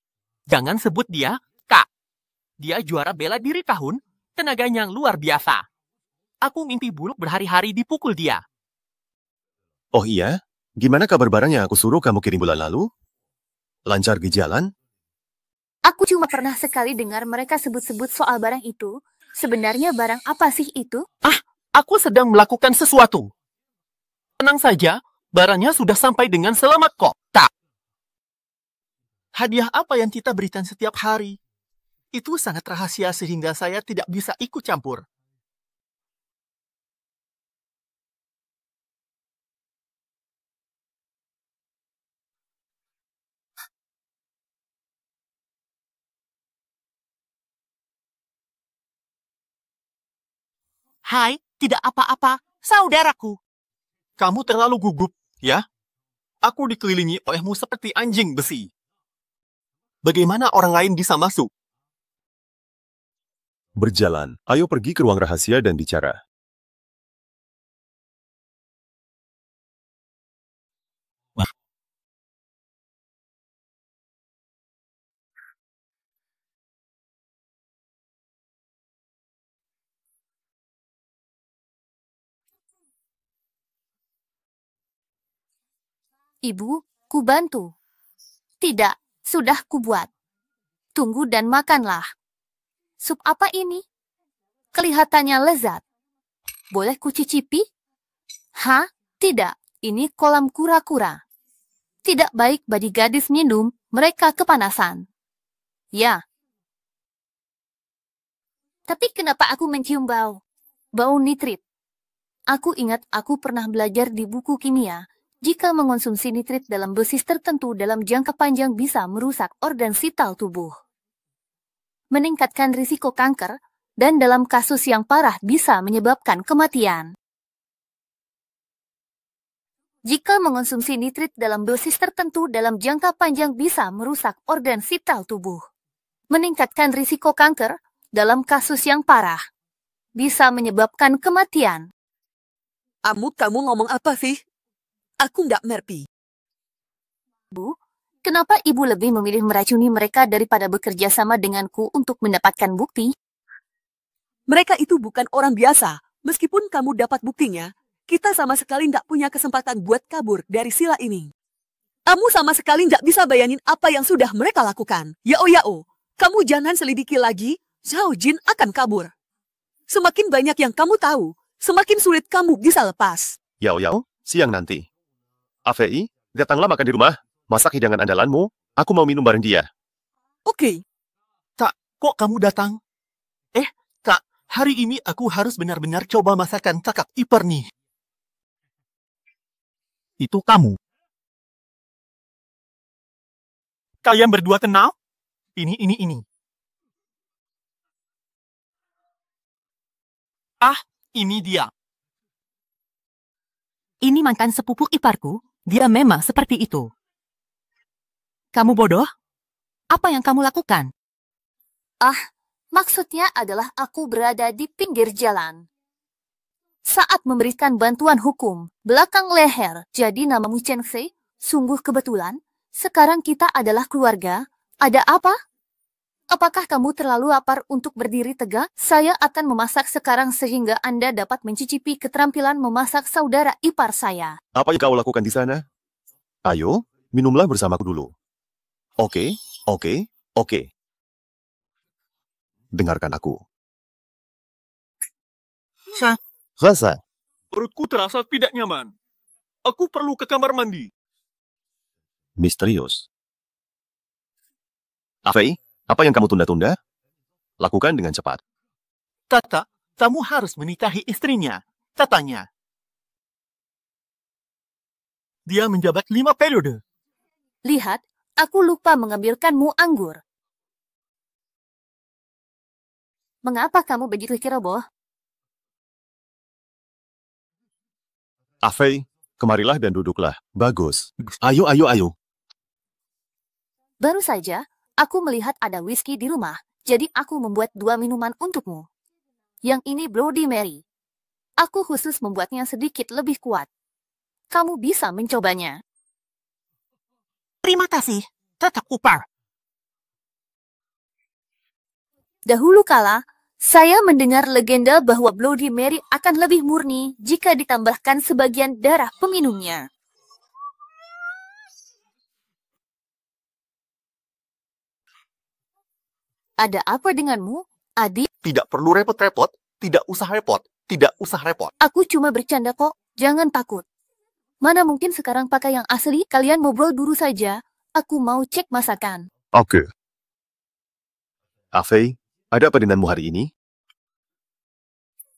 Jangan sebut dia, Kak. Dia juara bela diri tahun, tenaganya luar biasa. Aku mimpi buruk berhari-hari dipukul dia. Oh iya? Gimana kabar barang yang aku suruh kamu kirim bulan lalu? Lancar di jalan? Aku cuma pernah sekali dengar mereka sebut-sebut soal barang itu. Sebenarnya barang apa sih itu? Aku sedang melakukan sesuatu. Tenang saja, barangnya sudah sampai dengan selamat kok, Kak. Hadiah apa yang kita berikan setiap hari? Itu sangat rahasia sehingga saya tidak bisa ikut campur. Hai, tidak apa-apa, saudaraku. Kamu terlalu gugup, ya? Aku dikelilingi olehmu seperti anjing besi. Bagaimana orang lain bisa masuk? Berjalan, ayo pergi ke ruang rahasia dan bicara. Ibu, ku bantu. Tidak, sudah ku buat. Tunggu dan makanlah. Sup apa ini? Kelihatannya lezat. Boleh ku cicipi? Hah? Tidak, ini kolam kura-kura. Tidak baik bagi gadis minum, mereka kepanasan. Ya. Tapi kenapa aku mencium bau? Bau nitrit. Aku ingat aku pernah belajar di buku kimia, jika mengonsumsi nitrit dalam dosis tertentu dalam jangka panjang bisa merusak organ vital tubuh. Meningkatkan risiko kanker, dan dalam kasus yang parah bisa menyebabkan kematian. Jika mengonsumsi nitrit dalam dosis tertentu dalam jangka panjang bisa merusak organ vital tubuh. Meningkatkan risiko kanker, dalam kasus yang parah, bisa menyebabkan kematian. Amut, kamu ngomong apa sih? Aku nggak merpi. Bu, kenapa ibu lebih memilih meracuni mereka daripada bekerja sama denganku untuk mendapatkan bukti? Mereka itu bukan orang biasa. Meskipun kamu dapat buktinya, kita sama sekali nggak punya kesempatan buat kabur dari sila ini. Kamu sama sekali nggak bisa bayangin apa yang sudah mereka lakukan. Yao, kamu jangan selidiki lagi, Zhao Jin akan kabur. Semakin banyak yang kamu tahu, semakin sulit kamu bisa lepas. Yao, siang nanti. AVI, datanglah makan di rumah. Masak hidangan andalanmu, aku mau minum bareng dia. Oke. Kak, kok kamu datang? Kak, hari ini aku harus benar-benar coba masakan kakak ipar nih. Itu kamu. Kalian berdua kenal? Ini. Ah, ini dia. Ini mantan sepupu iparku. Dia memang seperti itu. Kamu bodoh? Apa yang kamu lakukan? Maksudnya adalah aku berada di pinggir jalan. Saat memberikan bantuan hukum, belakang leher, jadi namamu Chen Fei, sungguh kebetulan. Sekarang kita adalah keluarga. Ada apa? Apakah kamu terlalu lapar untuk berdiri tegak? Saya akan memasak sekarang sehingga Anda dapat mencicipi keterampilan memasak saudara ipar saya. Apa yang kau lakukan di sana? Ayo, minumlah bersamaku dulu. Oke. Dengarkan aku. Rasa. Perutku terasa tidak nyaman. Aku perlu ke kamar mandi. Misterius. Afei, apa yang kamu tunda-tunda? Lakukan dengan cepat. Tata, kamu harus menikahi istrinya. Katanya. Dia menjabat 5 periode. Lihat, aku lupa mengambilkanmu anggur. Mengapa kamu begitu ceroboh? Afei, kemarilah dan duduklah. Bagus. Ayo. Baru saja, aku melihat ada whisky di rumah, jadi aku membuat 2 minuman untukmu. Yang ini Bloody Mary. Aku khusus membuatnya sedikit lebih kuat. Kamu bisa mencobanya. Terima kasih, Tata Kupar. Dahulu kala, saya mendengar legenda bahwa Bloody Mary akan lebih murni jika ditambahkan sebagian darah peminumnya. Ada apa denganmu, adik? Tidak perlu repot-repot. Tidak usah repot. Tidak usah repot. Aku cuma bercanda kok, jangan takut. Mana mungkin sekarang pakai yang asli, kalian ngobrol dulu saja. Aku mau cek masakan. Oke. Afei, ada apa denganmu hari ini?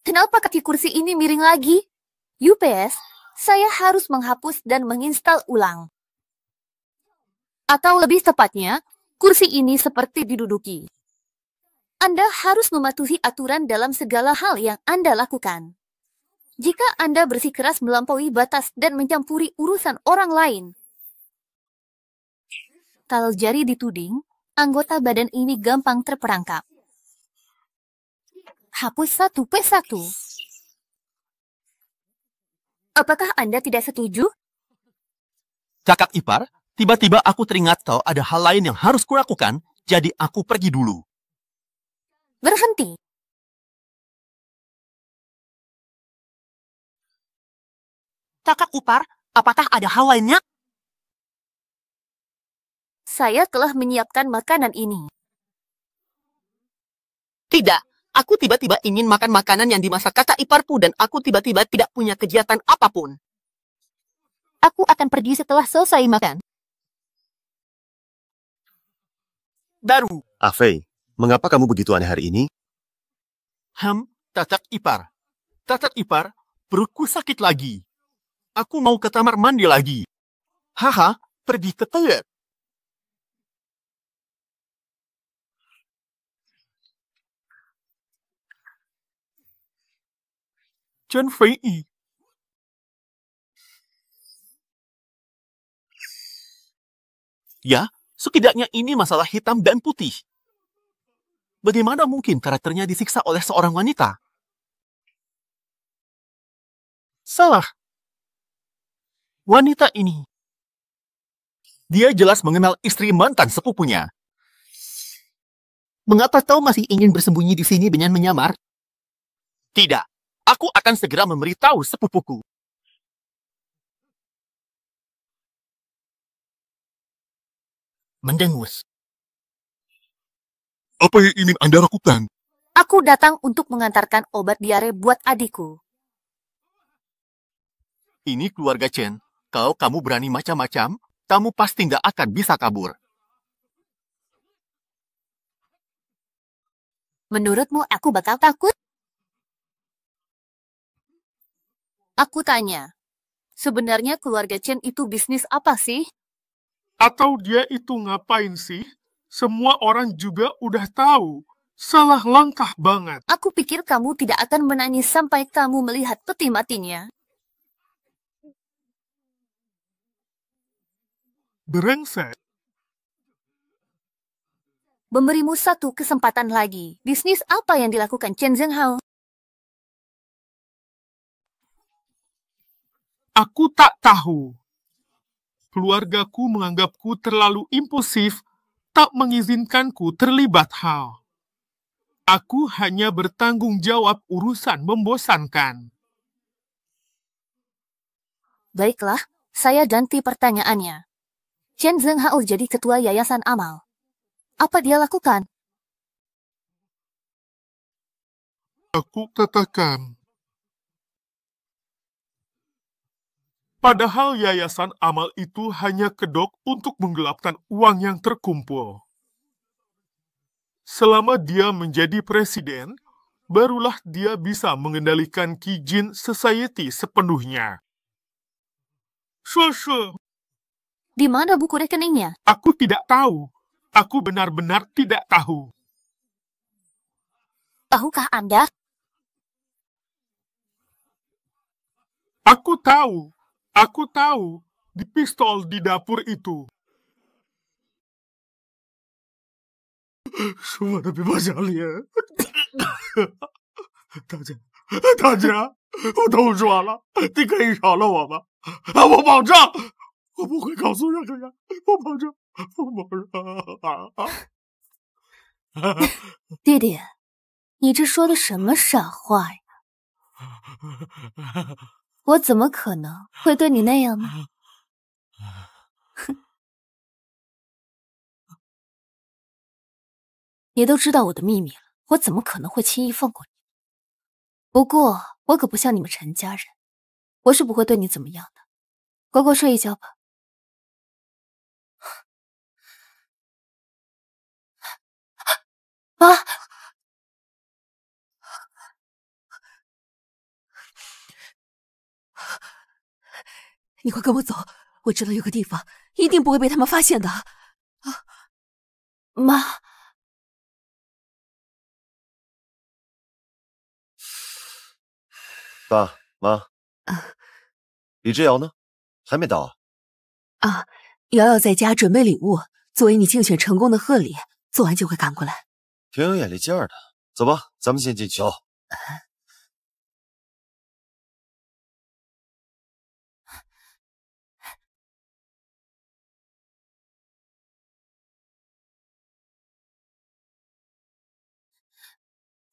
Kenapa kaki kursi ini miring lagi? UPS, saya harus menghapus dan menginstal ulang. Atau lebih tepatnya, kursi ini seperti diduduki. Anda harus mematuhi aturan dalam segala hal yang Anda lakukan. Jika Anda bersikeras melampaui batas dan mencampuri urusan orang lain, kalau jari dituding, anggota badan ini gampang terperangkap. Hapus satu persatu. Apakah Anda tidak setuju? Kakak ipar, tiba-tiba aku teringat tahu ada hal lain yang harus kulakukan, jadi aku pergi dulu. Berhenti. Kakak Upar, apakah ada hal lainnya? Saya telah menyiapkan makanan ini. Tidak, aku tiba-tiba ingin makan makanan yang dimasak kakak iparku dan aku tiba-tiba tidak punya kegiatan apapun. Aku akan pergi setelah selesai makan. Baru. Afei, mengapa kamu begitu aneh hari ini? Kakak ipar. Kakak ipar, perutku sakit lagi. Aku mau ke kamar mandi lagi. Haha, pergi ke toilet. Chen Fei. Ya, setidaknya ini masalah hitam dan putih. Bagaimana mungkin karakternya disiksa oleh seorang wanita? Salah. Wanita ini. Dia jelas mengenal istri mantan sepupunya. Mengapa kau masih ingin bersembunyi di sini dengan menyamar? Tidak. Aku akan segera memberitahu sepupuku. Mendengus. Apa yang ingin Anda lakukan? Aku datang untuk mengantarkan obat diare buat adikku. Ini keluarga Chen. Kalau kamu berani macam-macam, kamu pasti nggak akan bisa kabur. Menurutmu aku bakal takut? Aku tanya, sebenarnya keluarga Chen itu bisnis apa sih? Atau dia itu ngapain sih? Semua orang juga udah tahu. Salah langkah banget. Aku pikir kamu tidak akan menangis sampai kamu melihat peti matinya. Brengsek. Memberimu satu kesempatan lagi. Bisnis apa yang dilakukan Chen Zhenghao? Aku tak tahu. Keluargaku menganggapku terlalu impulsif, tak mengizinkanku terlibat hal. Aku hanya bertanggung jawab urusan membosankan. Baiklah, saya ganti pertanyaannya. Chen Zhenghao jadi ketua Yayasan Amal. Apa dia lakukan? Aku katakan. Padahal Yayasan Amal itu hanya kedok untuk menggelapkan uang yang terkumpul. Selama dia menjadi presiden, barulah dia bisa mengendalikan Kijin Society sepenuhnya. Di mana buku rekeningnya? Aku tidak tahu. Aku benar-benar tidak tahu. Tahukah Anda? Aku tahu. Aku tahu. Di pistol di dapur itu. Semua tapi Masalia. 大家，我都说了，你可以饶了我吗？我保证，我不会告诉任何人，我保证，我保证。弟弟，你这说的什么傻话呀？我怎么可能会对你那样呢？哼！你都知道我的秘密了，我怎么可能会轻易放过你？不过我可不像你们陈家人，我是不会对你怎么样的。乖乖睡一觉吧。妈！你快跟我走，我知道有个地方一定不会被他们发现的。妈。爸妈，李之遥呢？还没到啊？瑶瑶在家准备礼物，作为你竞选成功的贺礼，做完就会赶过来。挺有眼力劲儿的。走吧，咱们先进去。走。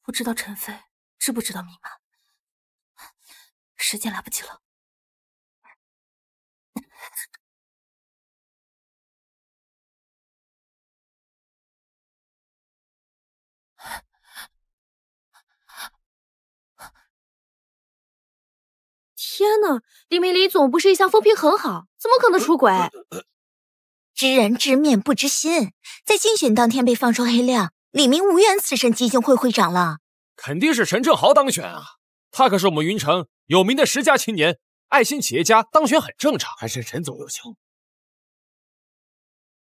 不知道陈飞知不知道密码？时间来不及了。天哪，李明李总不是一向风评很好，怎么可能出轨？知人知面不知心，在竞选当天被放出黑料，李明无缘慈善基金会会长了。肯定是陈正豪当选啊！他可是我们云城有名的10佳青年，爱心企业家，当选很正常。还是陈总有情。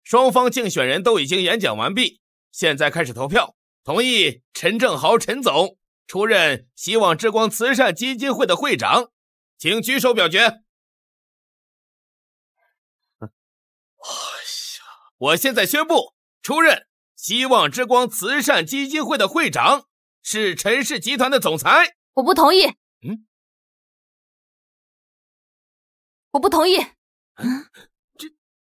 双方竞选人都已经演讲完毕，现在开始投票。同意陈正豪陈总出任希望之光慈善基金会的会长，请举手表决。我现在宣布，出任希望之光慈善基金会的会长是陈氏集团的总裁。我不同意。我不同意。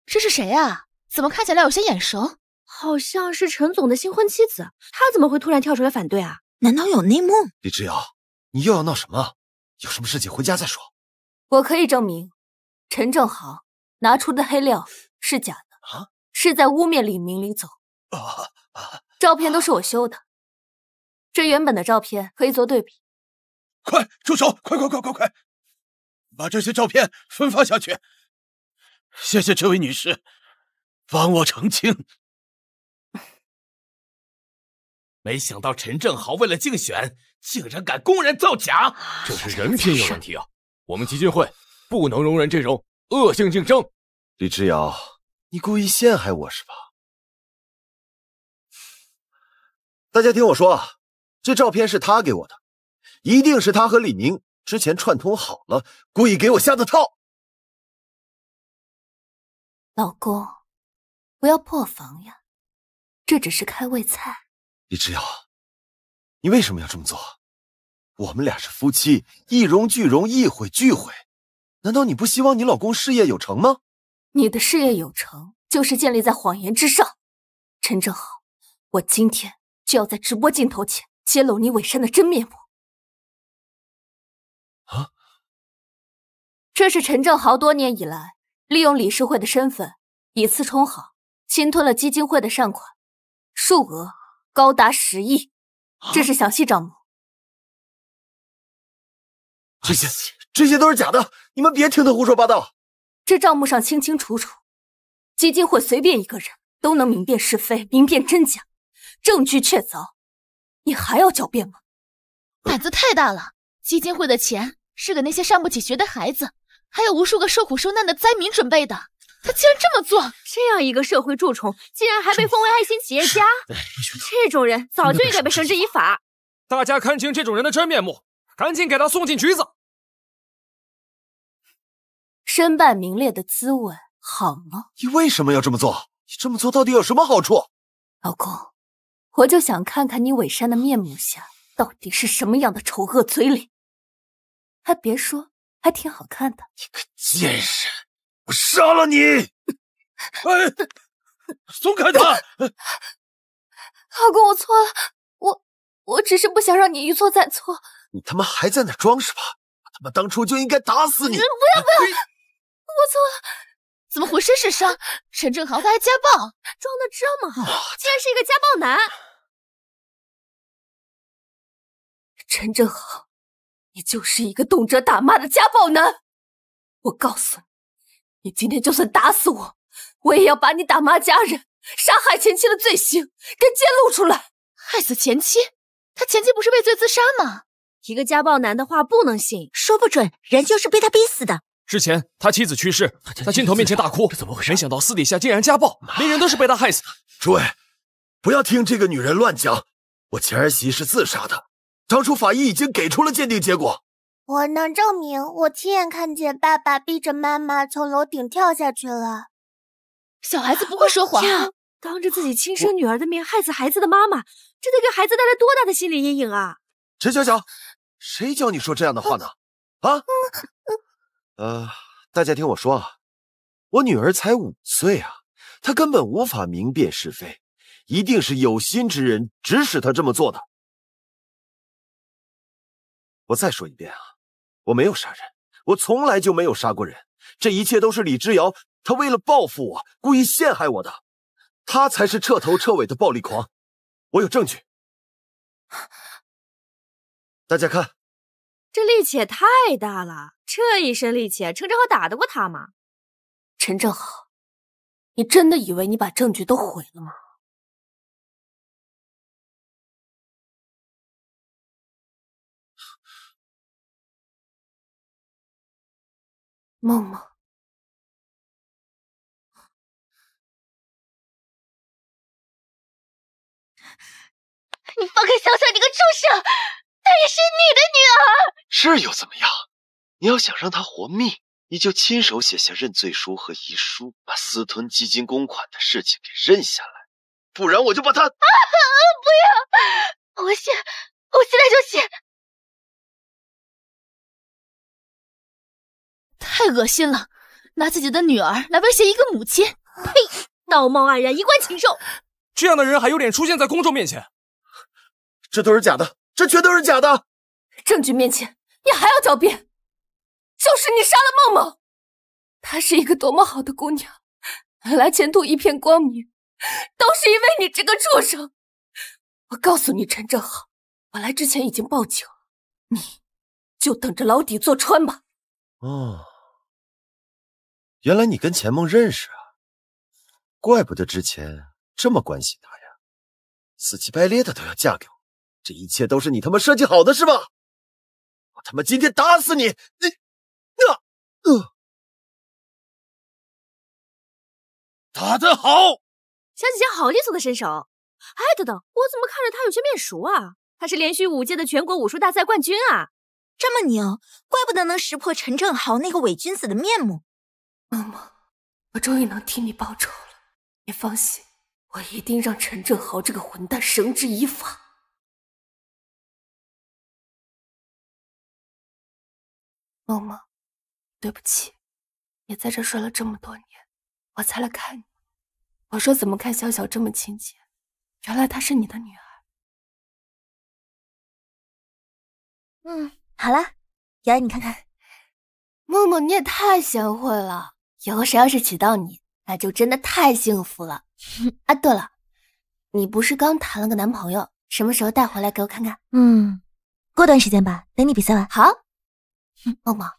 这是谁啊？怎么看起来有些眼熟？好像是陈总的新婚妻子，他怎么会突然跳出来反对啊？难道有内幕？李之遥，你又要闹什么？有什么事情回家再说。我可以证明，陈正豪拿出的黑料是假的，是在污蔑李明李总。照片都是我修的，这原本的照片可以做对比。快住手！快！把这些照片分发下去。谢谢这位女士，帮我澄清。没想到陈正豪为了竞选，竟然敢公然造假，这是人品有问题啊！我们基金会不能容忍这种恶性竞争。李之遥，你故意陷害我是吧？大家听我说啊，这照片是他给我的，一定是他和李明之前串通好了，故意给我下的套。老公，不要破防呀，这只是开胃菜。李之遥，你为什么要这么做？我们俩是夫妻，一荣俱荣，一毁俱毁。难道你不希望你老公事业有成吗？你的事业有成，就是建立在谎言之上。陈正豪，我今天就要在直播镜头前揭露你伪善的真面目。啊！这是陈正豪多年以来利用理事会的身份，以次充好，侵吞了基金会的善款，数额高达10亿。这是详细账目。这些都是假的，你们别听他胡说八道。这账目上清清楚楚，基金会随便一个人都能明辨是非，明辨真假，证据确凿，你还要狡辩吗？胆子太大了！基金会的钱是给那些上不起学的孩子，还有无数个受苦受难的灾民准备的。他竟然这么做！这样一个社会蛀虫，竟然还被封为爱心企业家，这种人早就应该被绳之以法。大家看清这种人的真面目，赶紧给他送进局子。身败名裂的滋味好吗？你为什么要这么做？你这么做到底有什么好处？老公，我就想看看你伪善的面目下到底是什么样的丑恶嘴脸。还别说，还挺好看的。你个贱人，我杀了你！哎，松开他！老公，我错了，我只是不想让你一错再错。你他妈还在那装是吧？我他妈当初就应该打死你！不要！我错了，怎么回事？世生，陈正豪他还家暴，装得这么好，竟然是一个家暴男。陈正豪，你就是一个动辄打骂的家暴男。我告诉你，你今天就算打死我，我也要把你打骂家人、杀害前妻的罪行给揭露出来。害死前妻？他前妻不是畏罪自杀吗？一个家暴男的话不能信，说不准人就是被他逼死的。之前他妻子去世，在镜头面前大哭，没想到私底下竟然家暴，连人都是被他害死的。诸位，不要听这个女人乱讲，我前儿媳是自杀的，当初法医已经给出了鉴定结果。我能证明，我亲眼看见爸爸逼着妈妈从楼顶跳下去了。小孩子不会说谎，当着自己亲生女儿的面害死孩子的妈妈，这得给孩子带来多大的心理阴影啊！陈小小，谁教你说这样的话呢？啊？大家听我说啊，我女儿才5岁啊，她根本无法明辨是非，一定是有心之人指使她这么做的。我再说一遍啊，我没有杀人，我从来就没有杀过人，这一切都是李之遥，他为了报复我，故意陷害我的，他才是彻头彻尾的暴力狂，我有证据。大家看，这力气也太大了，这一身力气，陈正豪打得过他吗？陈正豪，你真的以为你把证据都毁了吗？梦梦，你放开小小，你个畜生！她也是你的女儿。是又怎么样？你要想让她活命，你就亲手写下认罪书和遗书，把私吞基金公款的事情给认下来，不然我就把她……不要！我现在就写。太恶心了，拿自己的女儿来威胁一个母亲，呸！道貌岸然，衣冠禽兽。这样的人还有脸出现在公众面前？这都是假的，这全都是假的！证据面前，你还要狡辩？就是你杀了梦梦，她是一个多么好的姑娘，本来前途一片光明，都是因为你这个畜生！我告诉你，陈正豪，我来之前已经报警了，你就等着牢底坐穿吧。哦，原来你跟钱梦认识啊，怪不得之前这么关心她呀，死乞白咧的都要嫁给我，这一切都是你他妈设计好的是吧？我他妈今天打死你！打得好！小姐姐好利索的身手。哎，等等，我怎么看着他有些面熟啊？他是连续5届的全国武术大赛冠军啊！这么牛，怪不得能识破陈正豪那个伪君子的面目。妈妈，我终于能替你报仇了。你放心，我一定让陈正豪这个混蛋绳之以法。妈妈，对不起，你在这睡了这么多年，我才来看你。我说怎么看小小这么亲切，原来她是你的女儿。好了，瑶儿你看看。默默，你也太贤惠了，以后谁要是娶到你，那就真的太幸福了。啊，对了，你不是刚谈了个男朋友，什么时候带回来给我看看？过段时间吧，等你比赛完。好。默默，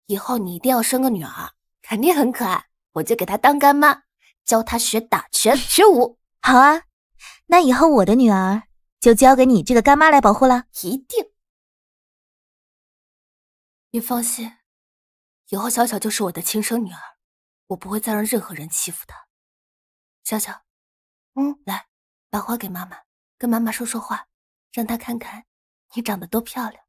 以后你一定要生个女儿，肯定很可爱，我就给她当干妈，教她学打拳学武。好啊，那以后我的女儿就交给你这个干妈来保护了。一定。你放心，以后小小就是我的亲生女儿，我不会再让任何人欺负她。小小，来，把花给妈妈，跟妈妈说说话，让她看看你长得多漂亮。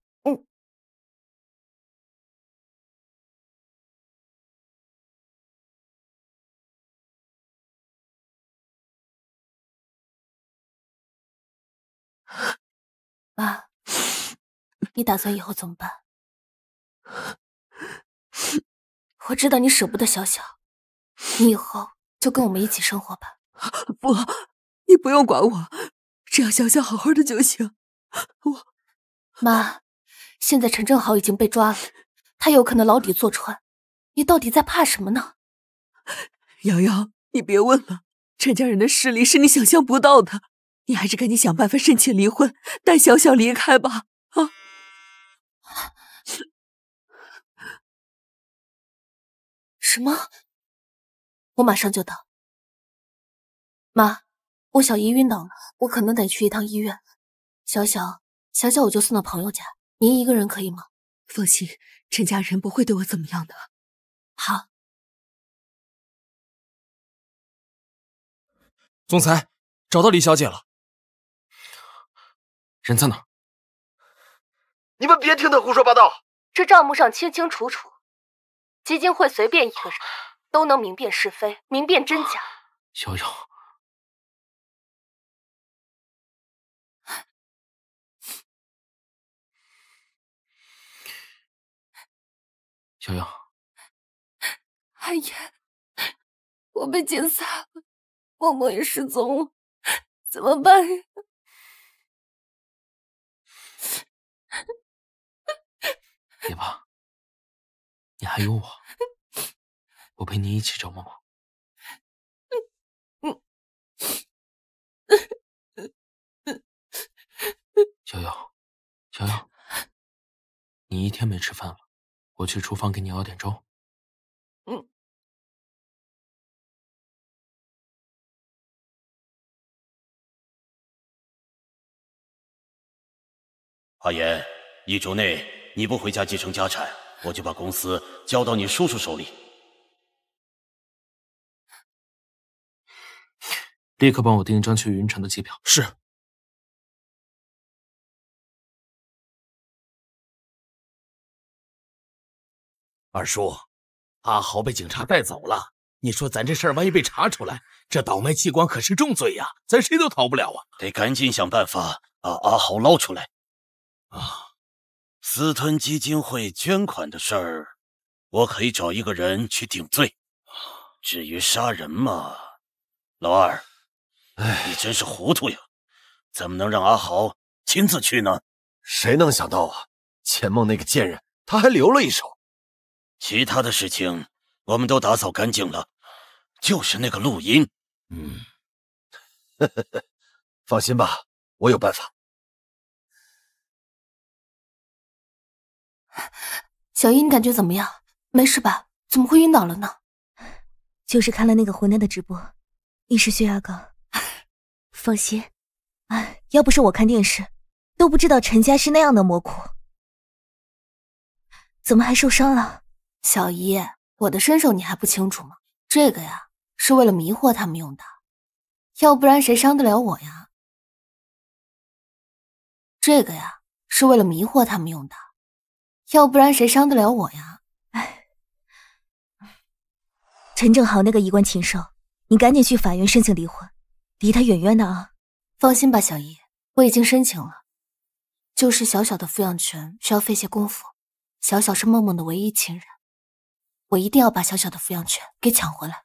妈，你打算以后怎么办？我知道你舍不得小小，你以后就跟我们一起生活吧。不，你不用管我，只要小小好好的就行。妈，现在陈正豪已经被抓了，他有可能牢底坐穿，你到底在怕什么呢？瑶瑶，你别问了，陈家人的势力是你想象不到的，你还是赶紧想办法申请离婚，带小小离开吧。什么？我马上就到。妈，我小姨晕倒了，我可能得去一趟医院。小小我就送到朋友家，您一个人可以吗？放心，陈家人不会对我怎么样的。好。总裁，找到李小姐了。人在哪？你们别听他胡说八道。这账目上清清楚楚，基金会随便一个人都能明辨是非，明辨真假。小瑶，小瑶，阿言，我被警察了，默默也失踪了，怎么办呀？别怕，你还有我，我陪你一起找默默。小瑶，小瑶，你一天没吃饭了，我去厨房给你熬点粥。阿言，1周内你不回家继承家产，我就把公司交到你叔叔手里。立刻帮我订一张去云城的机票。是。二叔，阿豪被警察带走了。你说咱这事儿万一被查出来，这倒卖器官可是重罪呀，咱谁都逃不了啊！得赶紧想办法把阿豪捞出来。私吞基金会捐款的事儿，我可以找一个人去顶罪。至于杀人嘛，老二，你真是糊涂呀！怎么能让阿豪亲自去呢？谁能想到啊，钱梦那个贱人，他还留了一手。其他的事情我们都打扫干净了，就是那个录音。放心吧，我有办法。小姨，你感觉怎么样？没事吧？怎么会晕倒了呢？就是看了那个混蛋的直播，一时血压高。放心，要不是我看电视，都不知道陈家是那样的魔苦。怎么还受伤了？小姨，我的身手你还不清楚吗？这个呀，是为了迷惑他们用的，要不然谁伤得了我呀？这个呀，是为了迷惑他们用的，要不然谁伤得了我呀？陈正豪那个衣冠禽兽，你赶紧去法院申请离婚，离他远远的啊！放心吧，小姨，我已经申请了。就是小小的抚养权需要费些功夫，小小是梦梦的唯一亲人，我一定要把小小的抚养权给抢回来。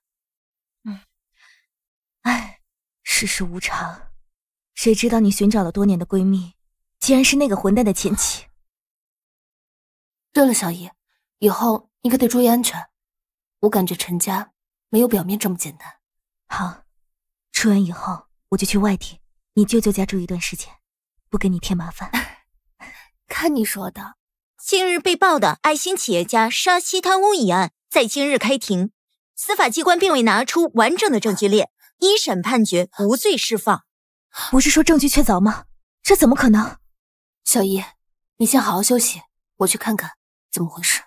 世事无常，谁知道你寻找了多年的闺蜜，竟然是那个混蛋的前妻。对了，小姨，以后你可得注意安全。我感觉陈家没有表面这么简单。好，出院以后我就去外地，你舅舅家住一段时间，不给你添麻烦。看你说的。近日被曝的爱心企业家沙溪贪污一案，在今日开庭，司法机关并未拿出完整的证据链，一审判决无罪释放。不是说证据确凿吗？这怎么可能？小姨，你先好好休息，我去看看怎么回事。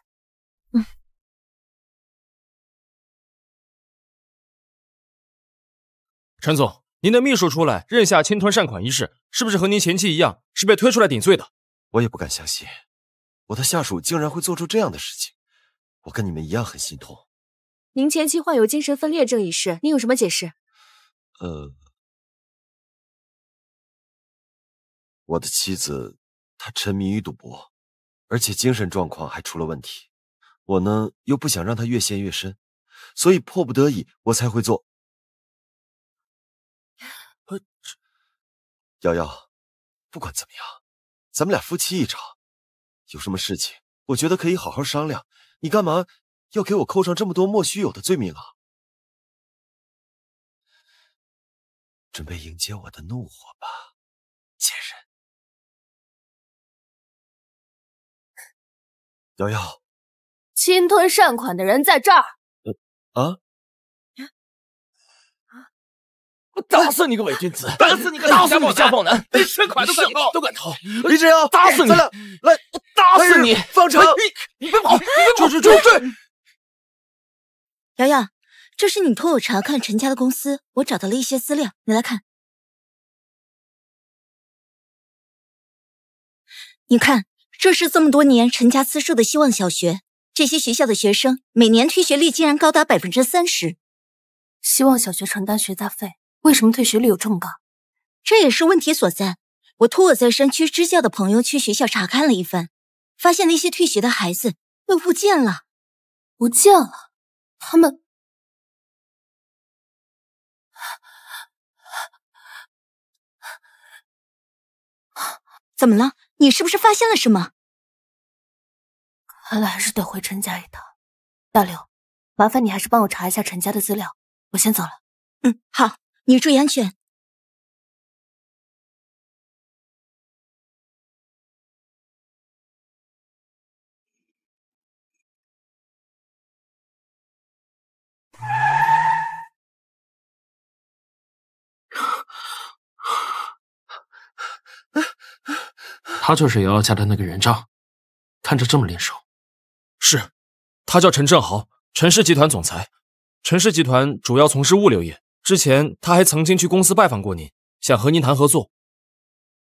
陈总，您的秘书出来认下侵吞善款一事，是不是和您前妻一样，是被推出来顶罪的？我也不敢相信，我的下属竟然会做出这样的事情，我跟你们一样很心痛。您前妻患有精神分裂症一事，您有什么解释？我的妻子她沉迷于赌博，而且精神状况还出了问题。我呢又不想让她越陷越深，所以迫不得已我才会做。瑶瑶，不管怎么样，咱们俩夫妻一场，有什么事情我觉得可以好好商量，你干嘛要给我扣上这么多莫须有的罪名啊？准备迎接我的怒火吧，贱人。瑶瑶，侵吞善款的人在这儿。我打死你个伪君子！打死你个家暴男！连善款都敢偷！李志尧，打死你！来，我打死你！方程，你别跑！追！瑶瑶，这是你托我查看陈家的公司，我找到了一些资料，你来看。你看，这是这么多年陈家资助的希望小学，这些学校的学生每年退学率竟然高达30%。希望小学承担学杂费，为什么退学率有这么高？这也是问题所在。我托我在山区支教的朋友去学校查看了一番，发现那些退学的孩子都不见了。不见了？他们……怎么了？你是不是发现了什么？看来还是得回陈家一趟。大刘，麻烦你还是帮我查一下陈家的资料，我先走了。好，你注意安全。他就是瑶瑶家的那个人渣，看着这么脸熟。是，他叫陈正豪，陈氏集团总裁。陈氏集团主要从事物流业，之前他还曾经去公司拜访过您，想和您谈合作。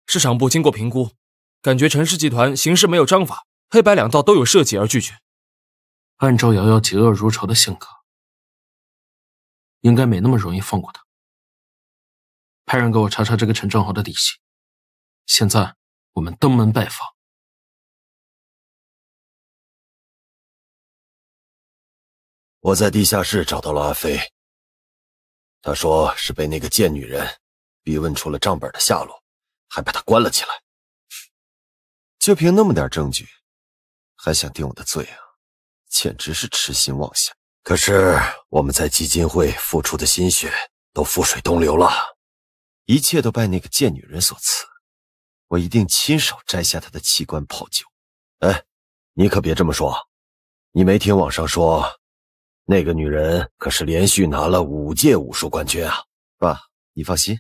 市场部经过评估，感觉陈氏集团行事没有章法，黑白两道都有涉及而拒绝。按照瑶瑶嫉恶如仇的性格，应该没那么容易放过他。派人给我查查这个陈正豪的底细。现在我们登门拜访。我在地下室找到了阿飞，他说是被那个贱女人逼问出了账本的下落，还把他关了起来。就凭那么点证据，还想定我的罪啊？简直是痴心妄想。可是我们在基金会付出的心血都付水东流了，一切都拜那个贱女人所赐。我一定亲手摘下她的器官泡酒。哎，你可别这么说，你没听网上说那个女人可是连续拿了5届武术冠军啊！爸，你放心，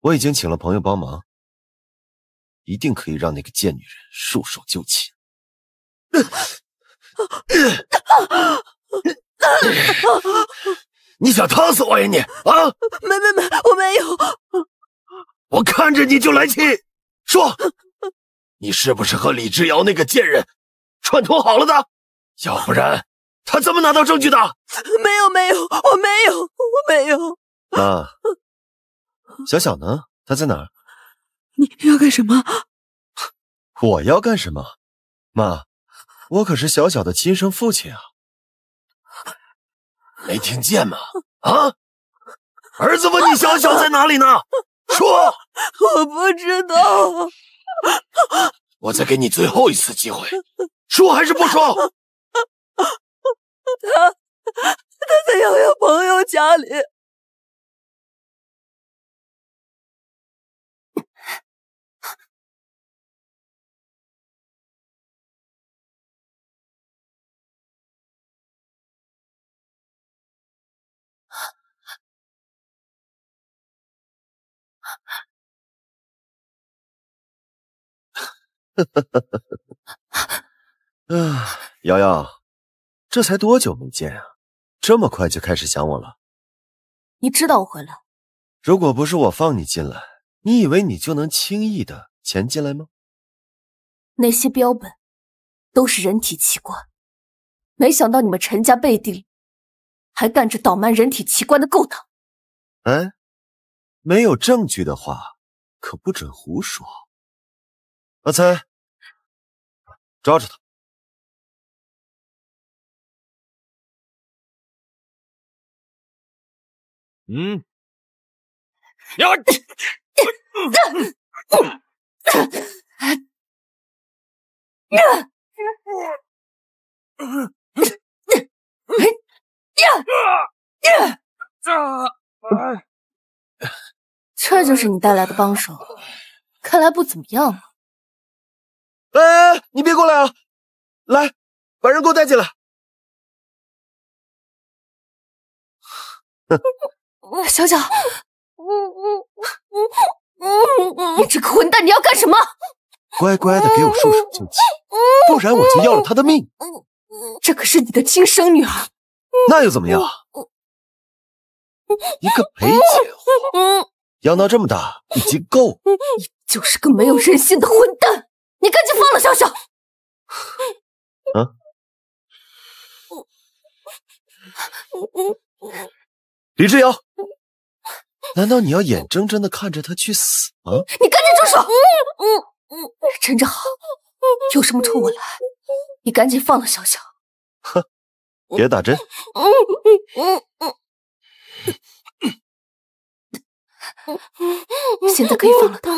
我已经请了朋友帮忙，一定可以让那个贱女人束手就擒。你想烫死我呀你啊！没，我没有。我看着你就来气，说，你是不是和李之遥那个贱人串通好了的？要不然他怎么拿到证据的？没有，我没有。妈，小小呢？他在哪儿？你要干什么？我要干什么？妈，我可是小小的亲生父亲啊！没听见吗？啊！儿子问你小小在哪里呢？说！我不知道。我再给你最后一次机会，说还是不说？他在瑶瑶朋友家里。瑶瑶，这才多久没见啊？这么快就开始想我了？你知道我回来？如果不是我放你进来，你以为你就能轻易的潜进来吗？那些标本都是人体器官，没想到你们陈家背地里还干着倒卖人体器官的勾当。哎，没有证据的话，可不准胡说。阿才，抓住他！呀！这就是你带来的帮手，看来不怎么样嘛。哎，你别过来啊！来，把人给我带进来。小小，你这个混蛋，你要干什么？乖乖的给我束手就擒，不然我就要了他的命。这可是你的亲生女儿，那又怎么样？一个裴姐夫，养到这么大已经够。你就是个没有人性的混蛋！你赶紧放了小小。啊！李之遥，难道你要眼睁睁的看着他去死吗？你赶紧住手！陈正豪，有什么冲我来？你赶紧放了小小。哼，别打针。现在可以放了他。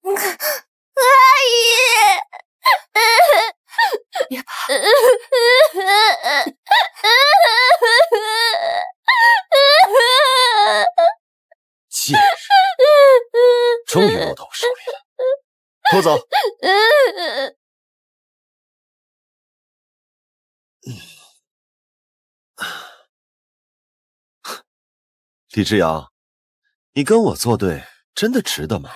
阿姨，别怕。贱人，终于落到我手里了。拖走。李之遥，你跟我作对，真的值得吗？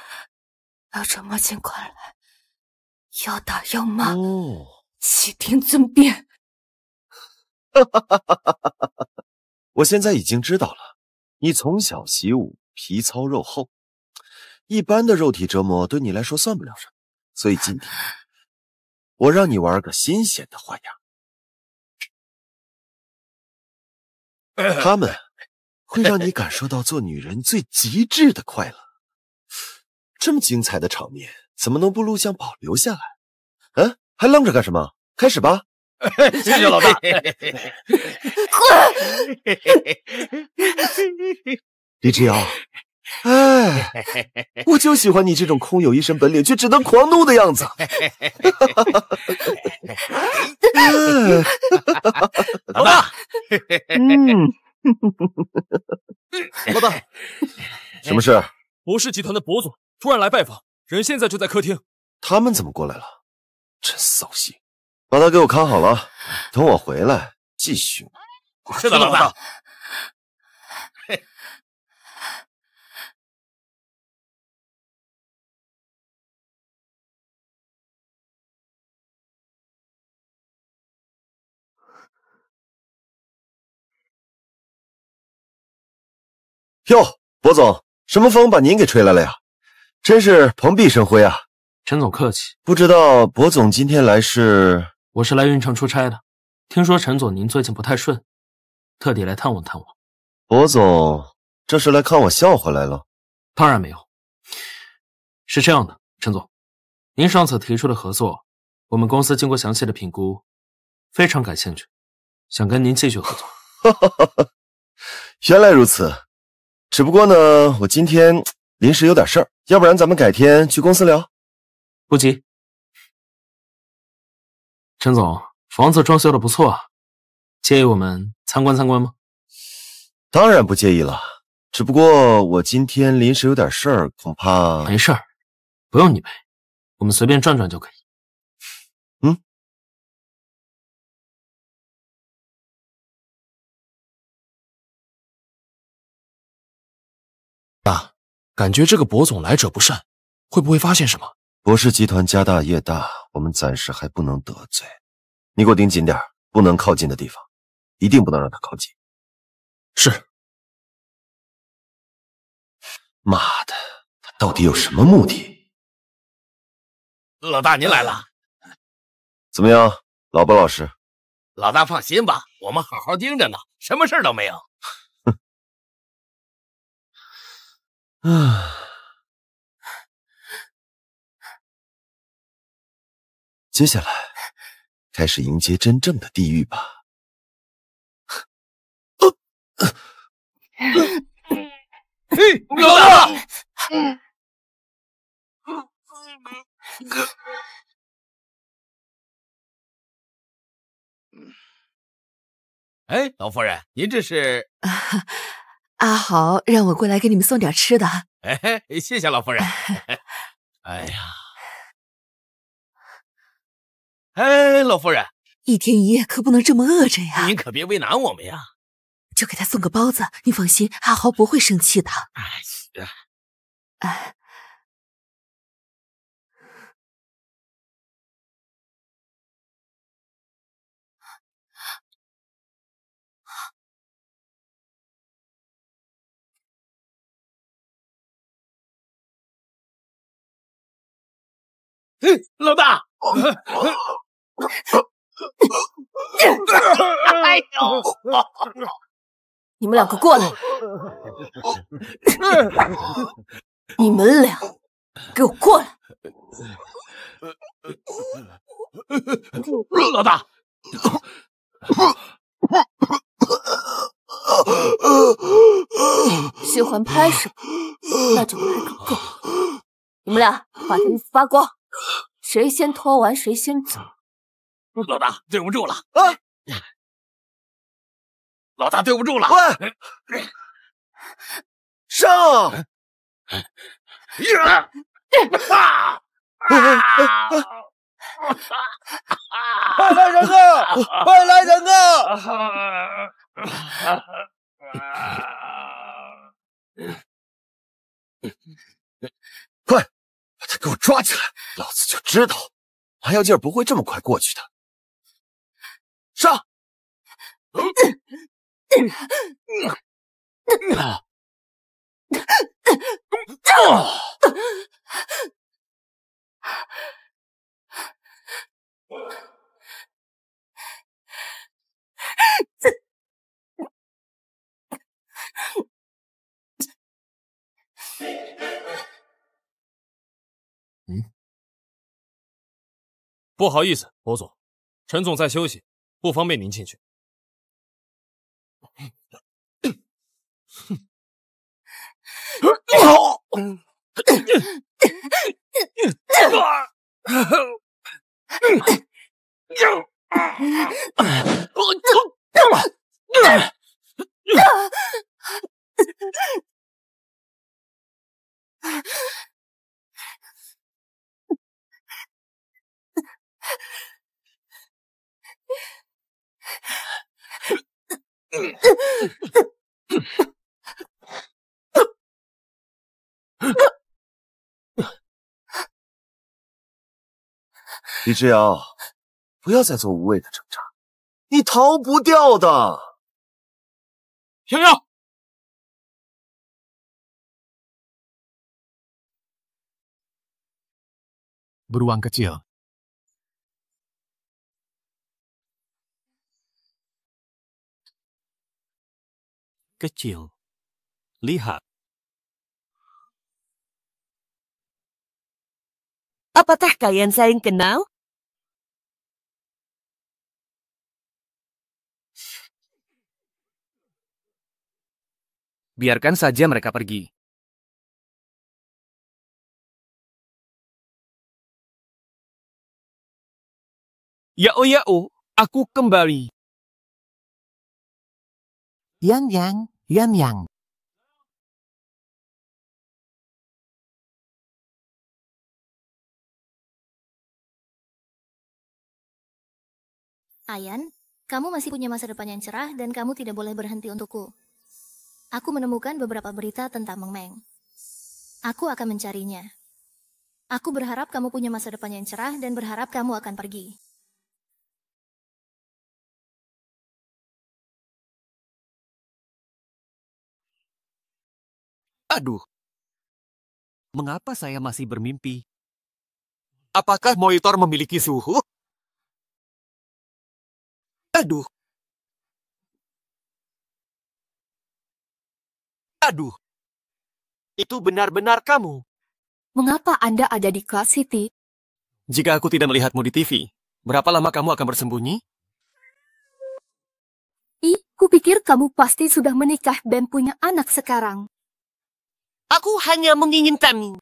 要这么尽快来，要打要骂，悉听尊便。我现在已经知道了，你从小习武，皮糙肉厚，一般的肉体折磨对你来说算不了什么，所以今天我让你玩个新鲜的花样，他们会让你感受到做女人最极致的快乐。这么精彩的场面，怎么能不录像保留下来？嗯，还愣着干什么？开始吧！谢谢老大。李之遥，哎，我就喜欢你这种空有一身本领却只能狂怒的样子。老大，老大，什么事？博氏集团的博总突然来拜访，人现在就在客厅。他们怎么过来了？真扫兴！把他给我看好了，等我回来继续。是的，老大。哟，博总，什么风把您给吹来了呀？真是蓬荜生辉啊！陈总客气。不知道博总今天来是？我是来云城出差的，听说陈总您最近不太顺，特地来探望探望。博总这是来看我笑话来了？当然没有。是这样的，陈总，您上次提出的合作，我们公司经过详细的评估，非常感兴趣，想跟您继续合作。原来如此，只不过呢，我今天临时有点事儿，要不然咱们改天去公司聊。不急。陈总，房子装修的不错啊，介意我们参观参观吗？当然不介意了，只不过我今天临时有点事儿，恐怕……没事儿，不用你陪，我们随便转转就可以。爸，感觉这个博总来者不善，会不会发现什么？博氏集团家大业大，我们暂时还不能得罪。你给我盯紧点，不能靠近的地方，一定不能让他靠近。是。妈的，他到底有什么目的？老大您来了。怎么样，老不老实？老大放心吧，我们好好盯着呢，什么事都没有。接下来开始迎接真正的地狱吧。老大！哎，老夫人，您这是？阿豪让我过来给你们送点吃的。哎，谢谢老夫人。哎呀，哎，老夫人，一天一夜可不能这么饿着呀！您可别为难我们呀。就给他送个包子，你放心，阿豪不会生气的。哎，老大！哎呦！你们两个过来！你们俩给我过来！老大！喜欢拍是吧？那就拍个够！你们俩把这衣服扒光，谁先脱完谁先走。老大，对不住了老大，对不住了！喂，上！快来人啊！快来人啊！快，把他给我抓起来！老子就知道，麻药劲儿不会这么快过去的。上！不好意思，博总，陈总在休息，不方便您进去。李之遥，不要再做无谓的挣扎，你逃不掉的。停药！ beruang kecil. Kecil. Lihat. Apakah kalian saling kenal? Biarkan saja mereka pergi. Yao, aku kembali. Yang. Ayan, kamu masih punya masa depan yang cerah dan kamu tidak boleh berhenti untukku. Aku menemukan beberapa berita tentang Meng Meng. Aku akan mencarinya. Aku berharap kamu punya masa depan yang cerah dan berharap kamu akan pergi. Aduh. Mengapa saya masih bermimpi? Apakah monitor memiliki suhu? Aduh. Itu benar-benar kamu. Mengapa Anda ada di Cloud City? Jika aku tidak melihatmu di TV, berapa lama kamu akan bersembunyi? Kupikir kamu pasti sudah menikah dan punya anak sekarang. Aku hanya menginginkan.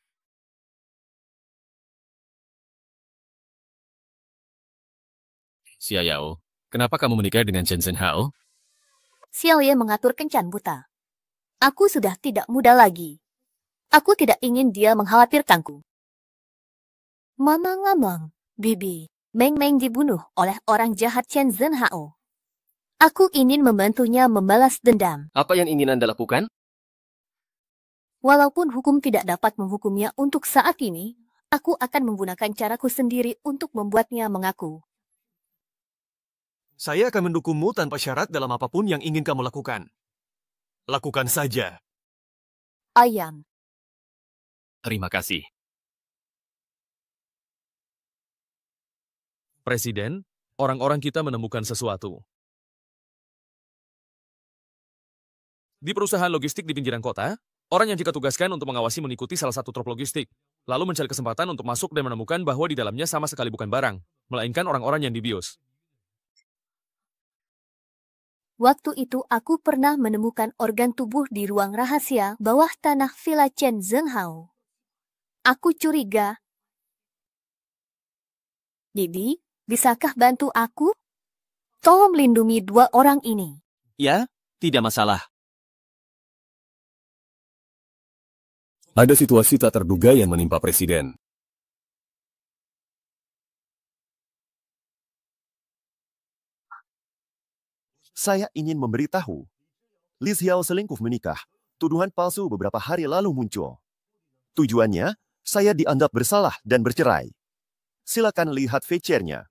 Xia Yao, kenapa kamu menikah dengan Chen Zhenhao? Xiao Ye mengatur kencan buta. Aku sudah tidak muda lagi. Aku tidak ingin dia mengkhawatirkanku. Ngomong-ngomong, Bibi, Meng Meng dibunuh oleh orang jahat Chen Zhenhao. Aku ingin membantunya membalas dendam. Apa yang ingin Anda lakukan? Walaupun hukum tidak dapat menghukumnya untuk saat ini, aku akan menggunakan caraku sendiri untuk membuatnya mengaku. Saya akan mendukungmu tanpa syarat dalam apapun yang ingin kamu lakukan. Lakukan saja. Ayam. Terima kasih. Presiden, orang-orang kita menemukan sesuatu. Di perusahaan logistik di pinggiran kota, orang yang jika tugaskan untuk mengawasi mengikuti salah satu truk logistik, lalu mencari kesempatan untuk masuk dan menemukan bahwa di dalamnya sama sekali bukan barang, melainkan orang-orang yang dibius. Waktu itu aku pernah menemukan organ tubuh di ruang rahasia bawah tanah Villa Chen Zhenhao. Aku curiga. Bibi, bisakah bantu aku? Tolong lindungi dua orang ini. Ya, tidak masalah. Ada situasi tak terduga yang menimpa Presiden. Saya ingin memberitahu, Li Xiao selingkuh menikah. Tuduhan palsu beberapa hari lalu muncul. Tujuannya, saya dianggap bersalah dan bercerai. Silakan lihat feature-nya.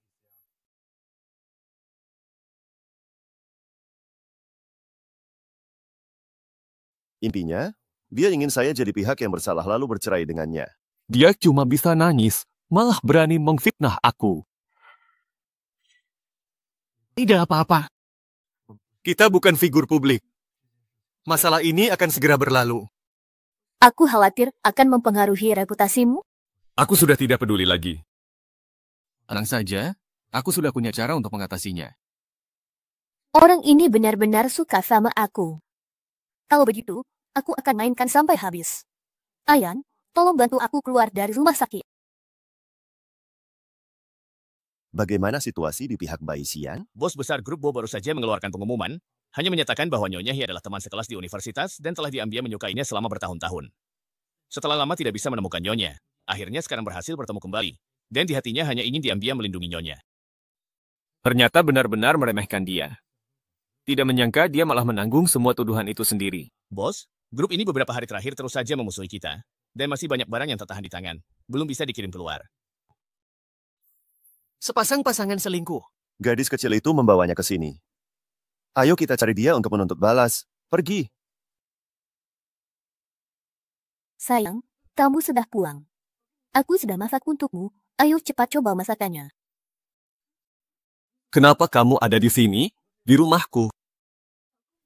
Intinya, dia ingin saya jadi pihak yang bersalah lalu bercerai dengannya. Dia cuma bisa nangis, malah berani mengfitnah aku. Tidak apa-apa. Kita bukan figur publik. Masalah ini akan segera berlalu. Aku khawatir akan mempengaruhi reputasimu. Aku sudah tidak peduli lagi. Tenang saja, aku sudah punya cara untuk mengatasinya. Orang ini benar-benar suka sama aku. Kalau begitu, aku akan mainkan sampai habis. Ayan, tolong bantu aku keluar dari rumah sakit. Bagaimana situasi di pihak Bai Xian? Bos besar grup Bo baru saja mengeluarkan pengumuman, hanya menyatakan bahwa Nyonya He adalah teman sekelas di universitas dan telah diam-diam menyukainya selama bertahun-tahun. Setelah lama tidak bisa menemukan Nyonya, akhirnya sekarang berhasil bertemu kembali, dan di hatinya hanya ingin diam-diam melindungi Nyonya. Ternyata benar-benar meremehkan dia. Tidak menyangka dia malah menanggung semua tuduhan itu sendiri. Bos, grup ini beberapa hari terakhir terus saja memusuhi kita, dan masih banyak barang yang tertahan di tangan, belum bisa dikirim keluar. Sepasang pasangan selingkuh. Gadis kecil itu membawanya ke sini. Ayo kita cari dia untuk menuntut balas. Pergi. Sayang, kamu sudah pulang. Aku sudah masak untukmu, Ayo cepat coba masakannya. Kenapa kamu ada di sini, di rumahku?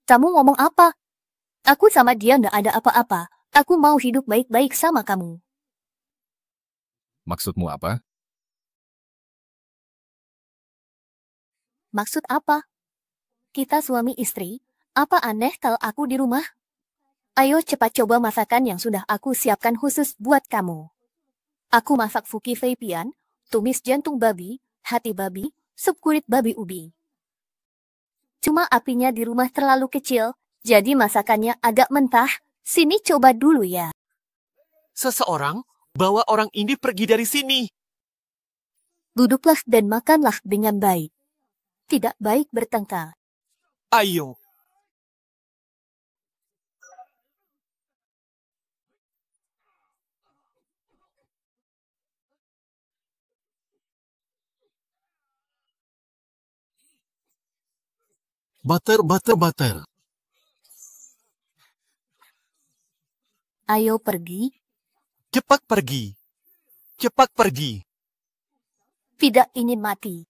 Kamu ngomong apa? Aku sama dia nggak ada apa-apa. Aku mau hidup baik-baik sama kamu. Maksudmu apa? Maksud apa? Kita suami istri. Apa aneh kalau aku di rumah? Ayo cepat coba masakan yang sudah aku siapkan khusus buat kamu. Aku masak fuki feipian, tumis jantung babi, hati babi, sup kulit babi ubi. Cuma apinya di rumah terlalu kecil, jadi masakannya agak mentah. Sini coba dulu ya. Seseorang bawa orang ini pergi dari sini. Duduklah dan makanlah dengan baik. Tidak baik bertengkar. Ayo. Butter. Ayo pergi. Cepat pergi. Cepat pergi. Tidak ingin mati.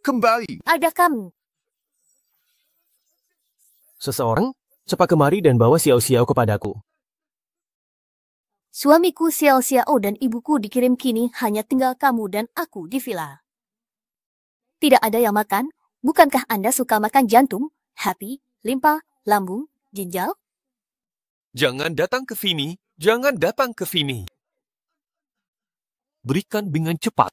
Kembali. Ada kamu. Seseorang, cepat kemari dan bawa Xiao Xiao kepadaku. Suamiku Xiao Xiao dan ibuku dikirim kini, hanya tinggal kamu dan aku di villa. Tidak ada yang makan? Bukankah Anda suka makan jantung, hati, limpa, lambung, ginjal? Jangan datang ke sini. Jangan datang ke sini. Berikan dengan cepat.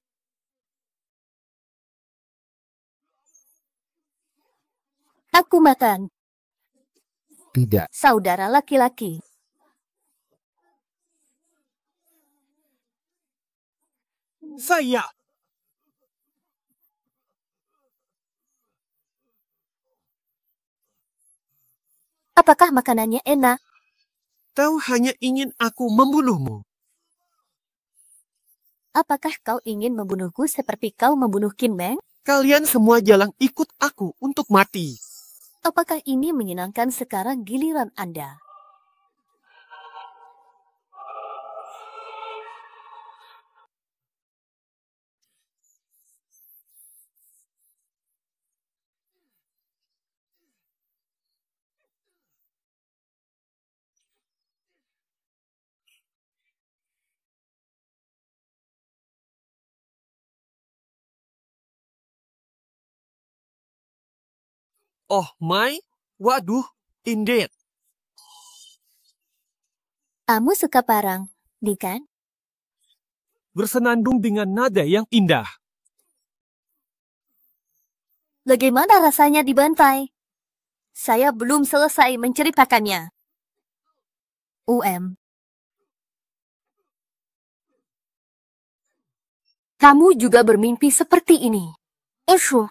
Aku makan. Tidak. Saudara laki-laki. Saya. Apakah makanannya enak? Kau hanya ingin aku membunuhmu. Apakah kau ingin membunuhku seperti kau membunuh Qin Meng? Kalian semua jalan ikut aku untuk mati. Apakah ini menyenangkan sekarang giliran Anda? Oh my, waduh, indeed. Kamu suka parang, bukan? Bersenandung dengan nada yang indah. Bagaimana rasanya dibantai? Saya belum selesai menceritakannya. Kamu juga bermimpi seperti ini. Eshu.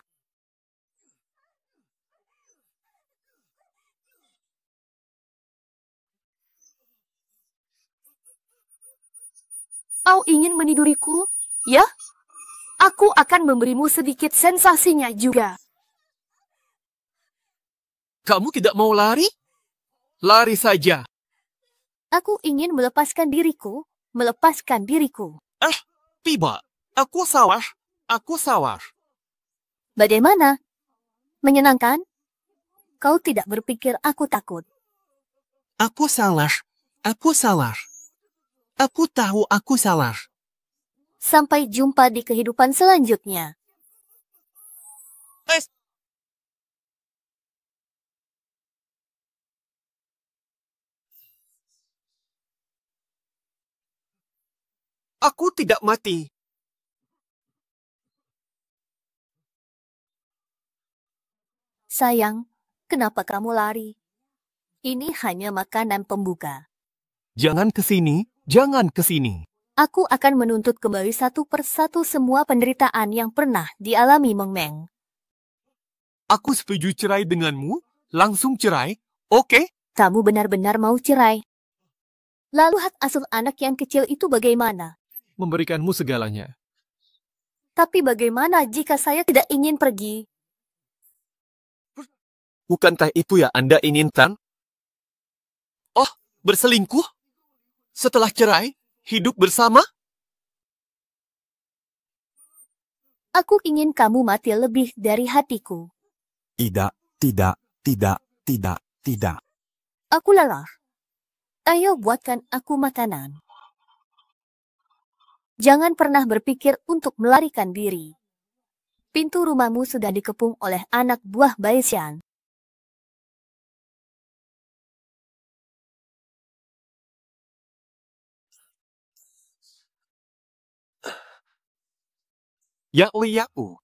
Kau ingin meniduriku? Ya? Aku akan memberimu sedikit sensasinya juga. Kamu tidak mau lari? Lari saja. Aku ingin melepaskan diriku. Tiba. Aku salah. Bagaimana? Menyenangkan? Kau tidak berpikir aku takut. Aku salah. Aku tahu aku salah. Sampai jumpa di kehidupan selanjutnya. Aku tidak mati. Sayang, kenapa kamu lari? Ini hanya makanan pembuka. Jangan ke sini, jangan ke sini. Aku akan menuntut kembali satu persatu semua penderitaan yang pernah dialami Meng Meng. Aku setuju cerai denganmu, langsung cerai, oke? Kamu benar-benar mau cerai. Lalu hak asuh anak yang kecil itu bagaimana? Memberikanmu segalanya. Tapi bagaimana jika saya tidak ingin pergi? Bukankah itu yang Anda inginkan? Oh, berselingkuh? Setelah cerai, hidup bersama? Aku ingin kamu mati lebih dari hatiku. Tidak, tidak, tidak, tidak, tidak. Aku lelah. Ayo buatkan aku makanan. Jangan pernah berpikir untuk melarikan diri. Pintu rumahmu sudah dikepung oleh anak buah Baishan. Ya'u.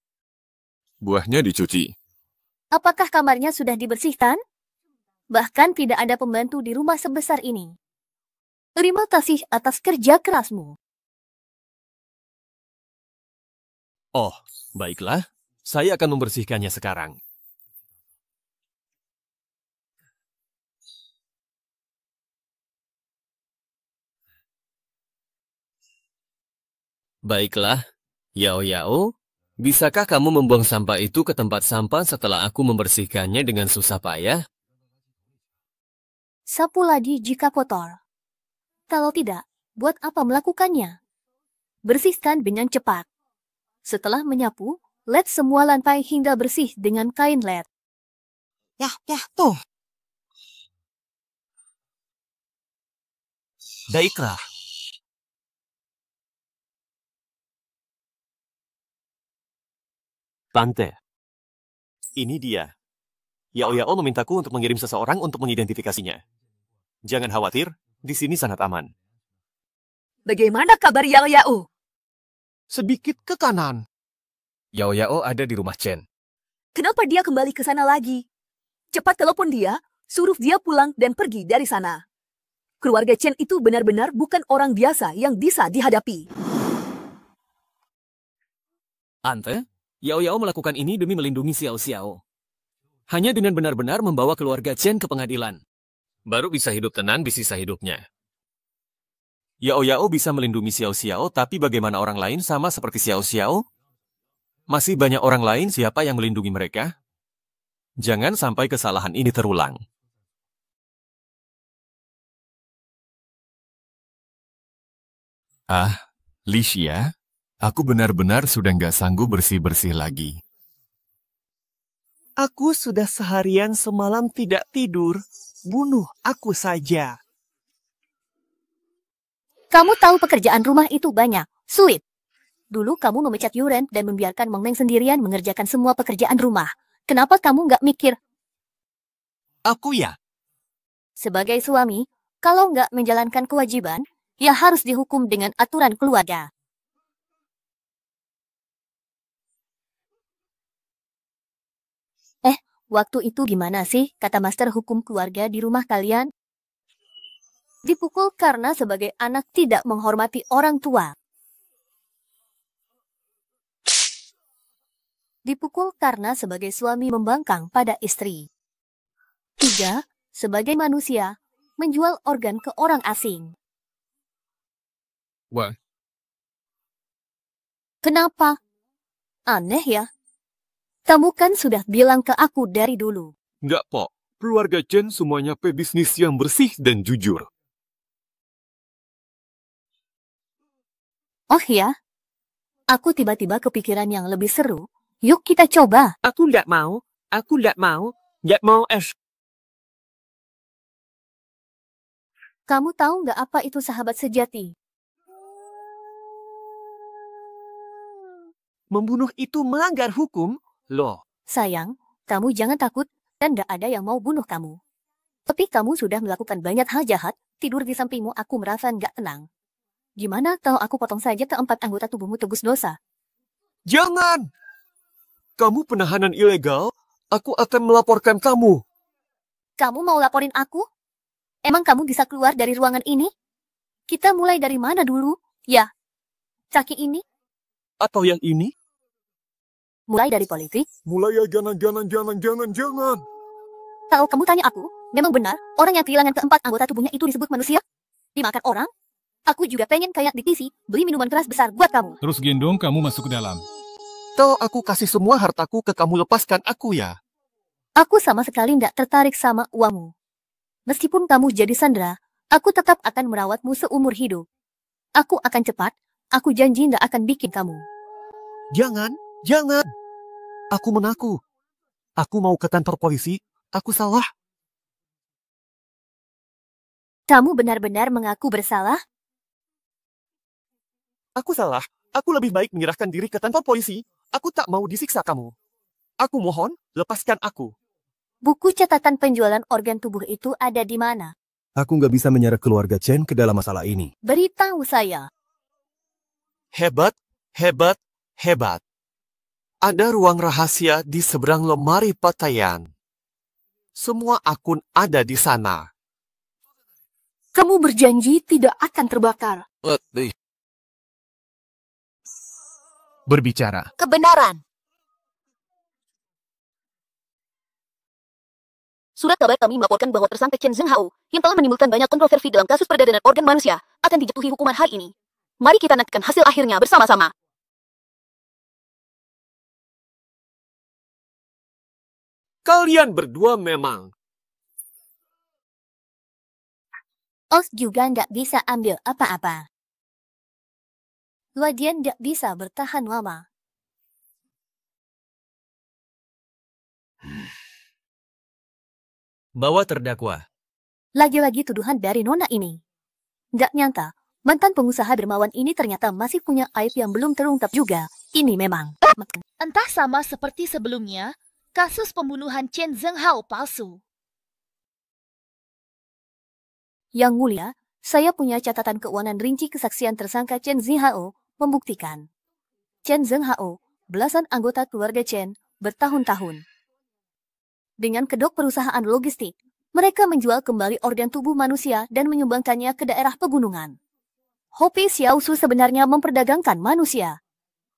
Buahnya dicuci. Apakah kamarnya sudah dibersihkan? Bahkan tidak ada pembantu di rumah sebesar ini. Terima kasih atas kerja kerasmu. Oh, baiklah. Saya akan membersihkannya sekarang. Baiklah, Yao, bisakah kamu membuang sampah itu ke tempat sampah setelah aku membersihkannya dengan susah payah? Sapu lagi jika kotor. Kalau tidak, buat apa melakukannya? Bersihkan dengan cepat. Setelah menyapu, led semua lantai hingga bersih dengan kain led. Tuh. Baiklah. Tante, ini dia. Yao memintaku untuk mengirim seseorang untuk mengidentifikasinya. Jangan khawatir, di sini sangat aman. Bagaimana kabar Yao? Sedikit ke kanan. Yao ada di rumah Chen. Kenapa dia kembali ke sana lagi? Cepat telepon dia, suruh dia pulang dan pergi dari sana. Keluarga Chen itu benar-benar bukan orang biasa yang bisa dihadapi. Ante, Yao melakukan ini demi melindungi Xiao. Hanya dengan benar-benar membawa keluarga Chen ke pengadilan. Baru bisa hidup tenang di sisa hidupnya. Yao bisa melindungi Xiao, tapi bagaimana orang lain sama seperti Xiao? Masih banyak orang lain siapa yang melindungi mereka? Jangan sampai kesalahan ini terulang. Licia, aku benar-benar sudah nggak sanggup bersih-bersih lagi. Aku sudah seharian semalam tidak tidur. Bunuh aku saja. Kamu tahu pekerjaan rumah itu banyak, sulit. Dulu kamu memecat Yuren dan membiarkan Meng Meng sendirian mengerjakan semua pekerjaan rumah. Kenapa kamu nggak mikir? Aku ya. Sebagai suami, kalau nggak menjalankan kewajiban, ya harus dihukum dengan aturan keluarga. Waktu itu gimana sih kata master hukum keluarga di rumah kalian? Dipukul karena sebagai anak tidak menghormati orang tua. Dipukul karena sebagai suami membangkang pada istri. 3. Sebagai manusia, menjual organ ke orang asing. Wah. Kenapa? Aneh ya. Kamu kan sudah bilang ke aku dari dulu. Nggak, Pok. Keluarga Chen semuanya pebisnis yang bersih dan jujur. Oh ya? Aku tiba-tiba kepikiran yang lebih seru. Yuk kita coba. Aku nggak mau. Nggak mau es. Kamu tahu nggak apa itu sahabat sejati? Membunuh itu melanggar hukum. Loh. Sayang, kamu jangan takut dan gak ada yang mau bunuh kamu. Tapi kamu sudah melakukan banyak hal jahat, tidur di sampingmu aku merasa gak tenang. Gimana kalau aku potong saja keempat anggota tubuhmu tebus dosa? Jangan! Kamu penahanan ilegal, aku akan melaporkan kamu. Kamu mau laporin aku? Emang kamu bisa keluar dari ruangan ini? Kita mulai dari mana dulu? Ya, kaki ini? Atau yang ini? Mulai dari politik? Mulai ya, jangan. Kalau kamu tanya aku, memang benar orang yang kehilangan keempat anggota tubuhnya itu disebut manusia? Dimakan orang? Aku juga pengen kayak di TV, beli minuman keras besar buat kamu. Terus gendong kamu masuk ke dalam. Kalau aku kasih semua hartaku ke kamu, lepaskan aku ya. Aku sama sekali tidak tertarik sama uangmu. Meskipun kamu jadi sandera, aku tetap akan merawatmu seumur hidup. Aku akan cepat, aku janji tidak akan bikin kamu. Jangan, Jangan. Aku mengaku. Aku mau ke kantor polisi. Aku salah. Kamu benar-benar mengaku bersalah? Aku salah. Aku lebih baik menyerahkan diri ke kantor polisi. Aku tak mau disiksa kamu. Aku mohon, lepaskan aku. Buku catatan penjualan organ tubuh itu ada di mana? Aku nggak bisa menyeret keluarga Chen ke dalam masalah ini. Beritahu saya. Hebat, hebat, hebat. Ada ruang rahasia di seberang lemari pakaian. Semua akun ada di sana. Kamu berjanji tidak akan terbakar. Berbicara. Kebenaran. Surat kabar kami melaporkan bahwa tersangka Chen Zhenghao, yang telah menimbulkan banyak kontroversi dalam kasus perdagangan organ manusia, akan dijatuhi hukuman hari ini. Mari kita nantikan hasil akhirnya bersama-sama. Kalian berdua memang. Os juga nggak bisa ambil apa-apa. Wadian nggak bisa bertahan lama. Bawa terdakwa. Lagi-lagi tuduhan dari nona ini. Nggak nyangka, mantan pengusaha dermawan ini ternyata masih punya aib yang belum terungkap juga. Ini memang. Entah sama seperti sebelumnya, kasus pembunuhan Chen Zhenghao palsu. Yang mulia, saya punya catatan keuangan rinci kesaksian tersangka Chen Zhenghao membuktikan. Chen Zhenghao, belasan anggota keluarga Chen, bertahun-tahun. Dengan kedok perusahaan logistik, mereka menjual kembali organ tubuh manusia dan menyumbangkannya ke daerah pegunungan. Hopi Xiaosu sebenarnya memperdagangkan manusia.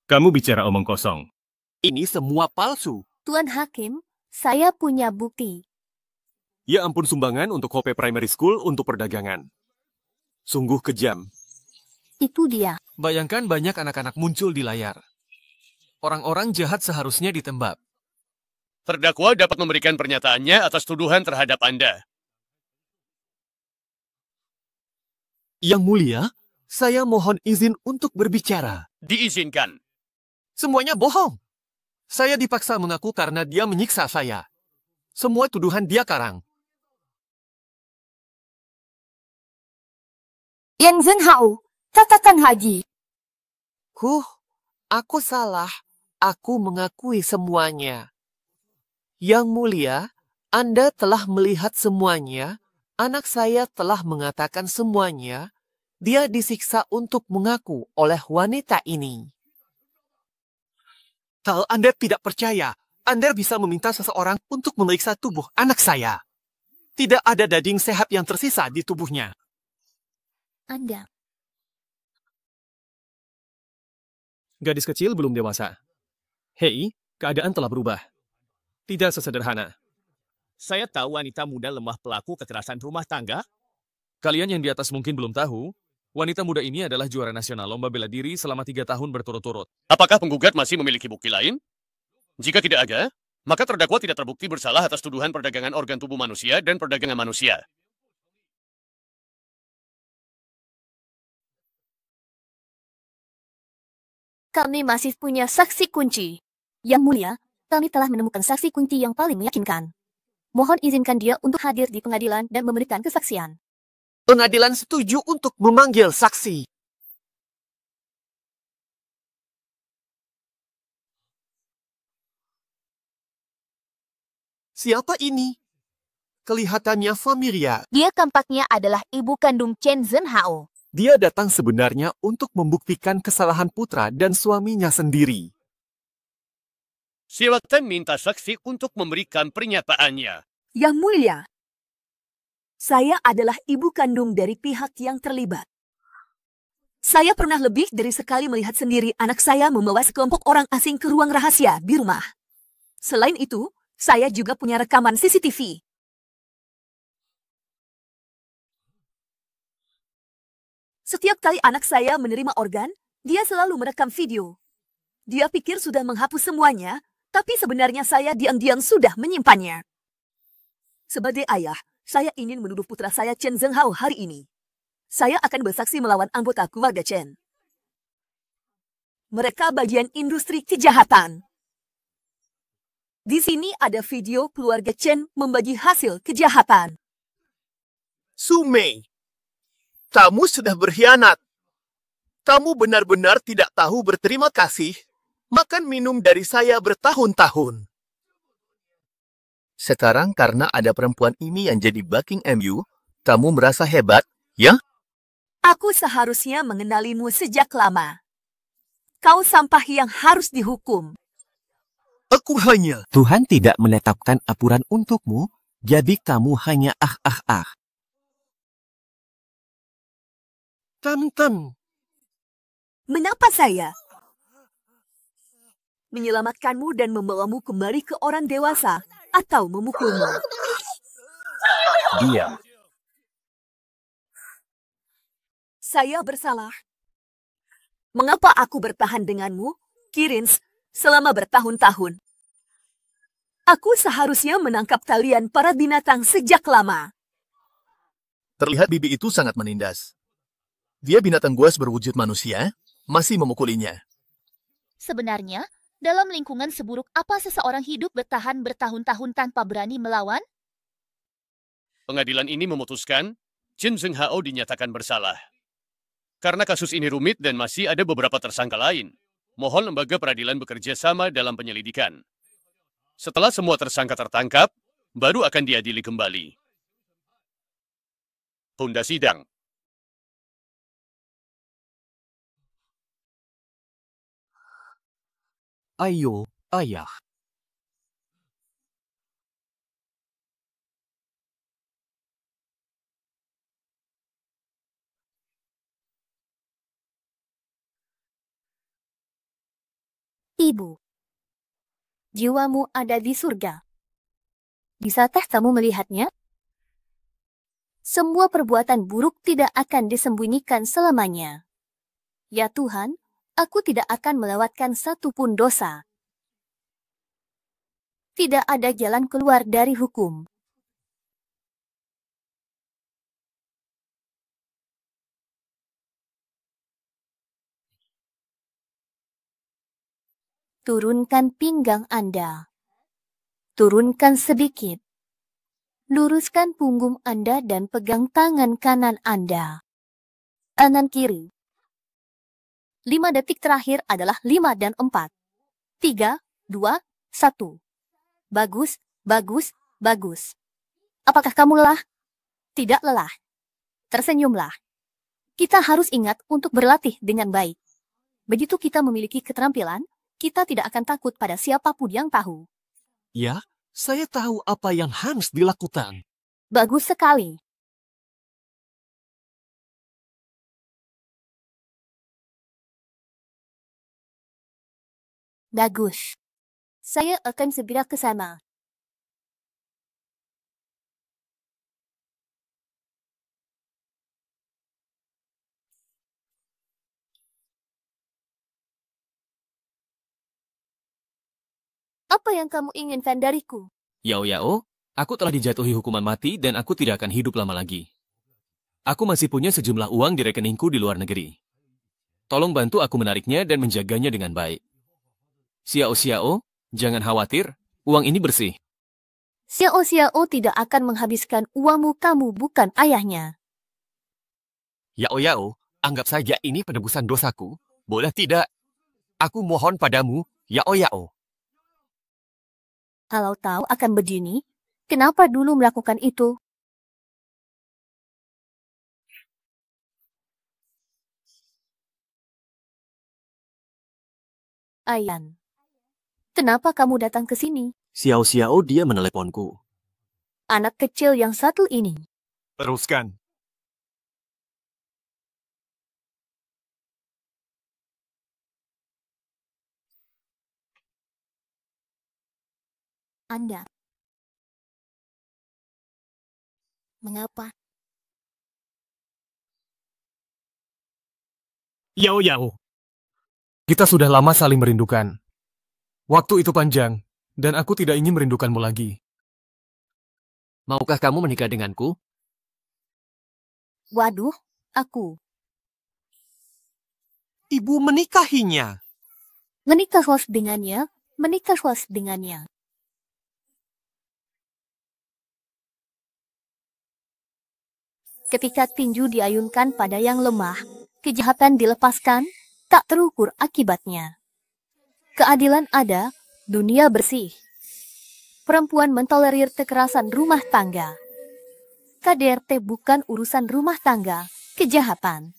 Kamu bicara omong kosong. Ini semua palsu. Tuan Hakim, saya punya bukti. Ya ampun, sumbangan untuk Hope Primary School untuk perdagangan. Sungguh kejam. Itu dia. Bayangkan banyak anak-anak muncul di layar. Orang-orang jahat seharusnya ditembak. Terdakwa dapat memberikan pernyataannya atas tuduhan terhadap Anda. Yang mulia, saya mohon izin untuk berbicara. Diizinkan. Semuanya bohong. Saya dipaksa mengaku karena dia menyiksa saya. Semua tuduhan dia karang. Yang Zhenghao, katakan Haji. Aku salah. Aku mengakui semuanya. Yang mulia, Anda telah melihat semuanya. Anak saya telah mengatakan semuanya. Dia disiksa untuk mengaku oleh wanita ini. Kalau Anda tidak percaya, Anda bisa meminta seseorang untuk memeriksa tubuh anak saya. Tidak ada daging sehat yang tersisa di tubuhnya. Anda. Gadis kecil belum dewasa. Hei, keadaan telah berubah. Tidak sesederhana. Saya tahu wanita muda lemah pelaku kekerasan rumah tangga. Kalian yang di atas mungkin belum tahu, wanita muda ini adalah juara nasional lomba bela diri selama 3 tahun berturut-turut. Apakah penggugat masih memiliki bukti lain? Jika tidak ada, maka terdakwa tidak terbukti bersalah atas tuduhan perdagangan organ tubuh manusia dan perdagangan manusia. Kami masih punya saksi kunci. Yang mulia, kami telah menemukan saksi kunci yang paling meyakinkan. Mohon izinkan dia untuk hadir di pengadilan dan memberikan kesaksian. Pengadilan setuju untuk memanggil saksi. Siapa ini? Kelihatannya familiar. Dia tampaknya adalah ibu kandung Chen Zhenghao. Dia datang sebenarnya untuk membuktikan kesalahan putra dan suaminya sendiri. Silakan minta saksi untuk memberikan pernyataannya. Yang mulia, saya adalah ibu kandung dari pihak yang terlibat. Saya pernah lebih dari sekali melihat sendiri anak saya membawa sekelompok orang asing ke ruang rahasia di rumah. Selain itu, saya juga punya rekaman CCTV. Setiap kali anak saya menerima organ, dia selalu merekam video. Dia pikir sudah menghapus semuanya, tapi sebenarnya saya diam-diam sudah menyimpannya. Sebagai ayah, saya ingin menuduh putra saya Chen Zhenghao hari ini. Saya akan bersaksi melawan anggota keluarga Chen. Mereka bagian industri kejahatan. Di sini ada video keluarga Chen membagi hasil kejahatan. Su Mei, kamu sudah berkhianat. Kamu benar-benar tidak tahu berterima kasih makan minum dari saya bertahun-tahun. Sekarang karena ada perempuan ini yang jadi backing MU, kamu merasa hebat, ya? Aku seharusnya mengenalimu sejak lama. Kau sampah yang harus dihukum. Aku hanya... Tuhan tidak menetapkan aturan untukmu, jadi kamu hanya Tan. Mengapa saya? Menyelamatkanmu dan membawamu kembali ke orang dewasa atau memukulmu? Diam. Saya bersalah. Mengapa aku bertahan denganmu, Kirins, selama bertahun-tahun? Aku seharusnya menangkap kalian para binatang sejak lama. Terlihat bibi itu sangat menindas. Dia binatang buas berwujud manusia, masih memukulinya. Sebenarnya, dalam lingkungan seburuk apa seseorang hidup bertahan bertahun-tahun tanpa berani melawan? Pengadilan ini memutuskan Chen Zhenghao dinyatakan bersalah. Karena kasus ini rumit dan masih ada beberapa tersangka lain, mohon lembaga peradilan bekerja sama dalam penyelidikan. Setelah semua tersangka tertangkap, baru akan diadili kembali. Tunda sidang. Ayo, ayah. Ibu, jiwamu ada di surga. Bisakah kamu melihatnya? Semua perbuatan buruk tidak akan disembunyikan selamanya. Ya Tuhan, aku tidak akan melewatkan satu pun dosa. Tidak ada jalan keluar dari hukum. Turunkan pinggang Anda. Turunkan sedikit. Luruskan punggung Anda dan pegang tangan kanan Anda. Kanan kiri. 5 detik terakhir adalah 5 dan 4. 3, 2, 1. Bagus, bagus, bagus. Apakah kamu lelah? Tidak lelah. Tersenyumlah. Kita harus ingat untuk berlatih dengan baik. Begitu kita memiliki keterampilan, kita tidak akan takut pada siapapun yang tahu. Ya, saya tahu apa yang harus dilakukan. Bagus sekali. Bagus. Saya akan segera ke sana. Apa yang kamu inginkan dariku? Yao, aku telah dijatuhi hukuman mati dan aku tidak akan hidup lama lagi. Aku masih punya sejumlah uang di rekeningku di luar negeri. Tolong bantu aku menariknya dan menjaganya dengan baik. Xiao, jangan khawatir, uang ini bersih. Xiao tidak akan menghabiskan uangmu, kamu bukan ayahnya. Yao, anggap saja ini penebusan dosaku. Boleh tidak? Aku mohon padamu, Yao. Kalau tahu akan begini, kenapa dulu melakukan itu? Ayan, kenapa kamu datang ke sini? Xiao, dia meneleponku. Anak kecil yang satu ini. Teruskan. Anda. Mengapa? Yao. Kita sudah lama saling merindukan. Waktu itu panjang, dan aku tidak ingin merindukanmu lagi. Maukah kamu menikah denganku? Waduh, aku. Ibu menikahinya. Menikahlah dengannya, menikahlah dengannya. Ketika tinju diayunkan pada yang lemah, kejahatan dilepaskan, tak terukur akibatnya. Keadilan ada, dunia bersih. Perempuan mentolerir kekerasan rumah tangga. KDRT bukan urusan rumah tangga, kejahatan.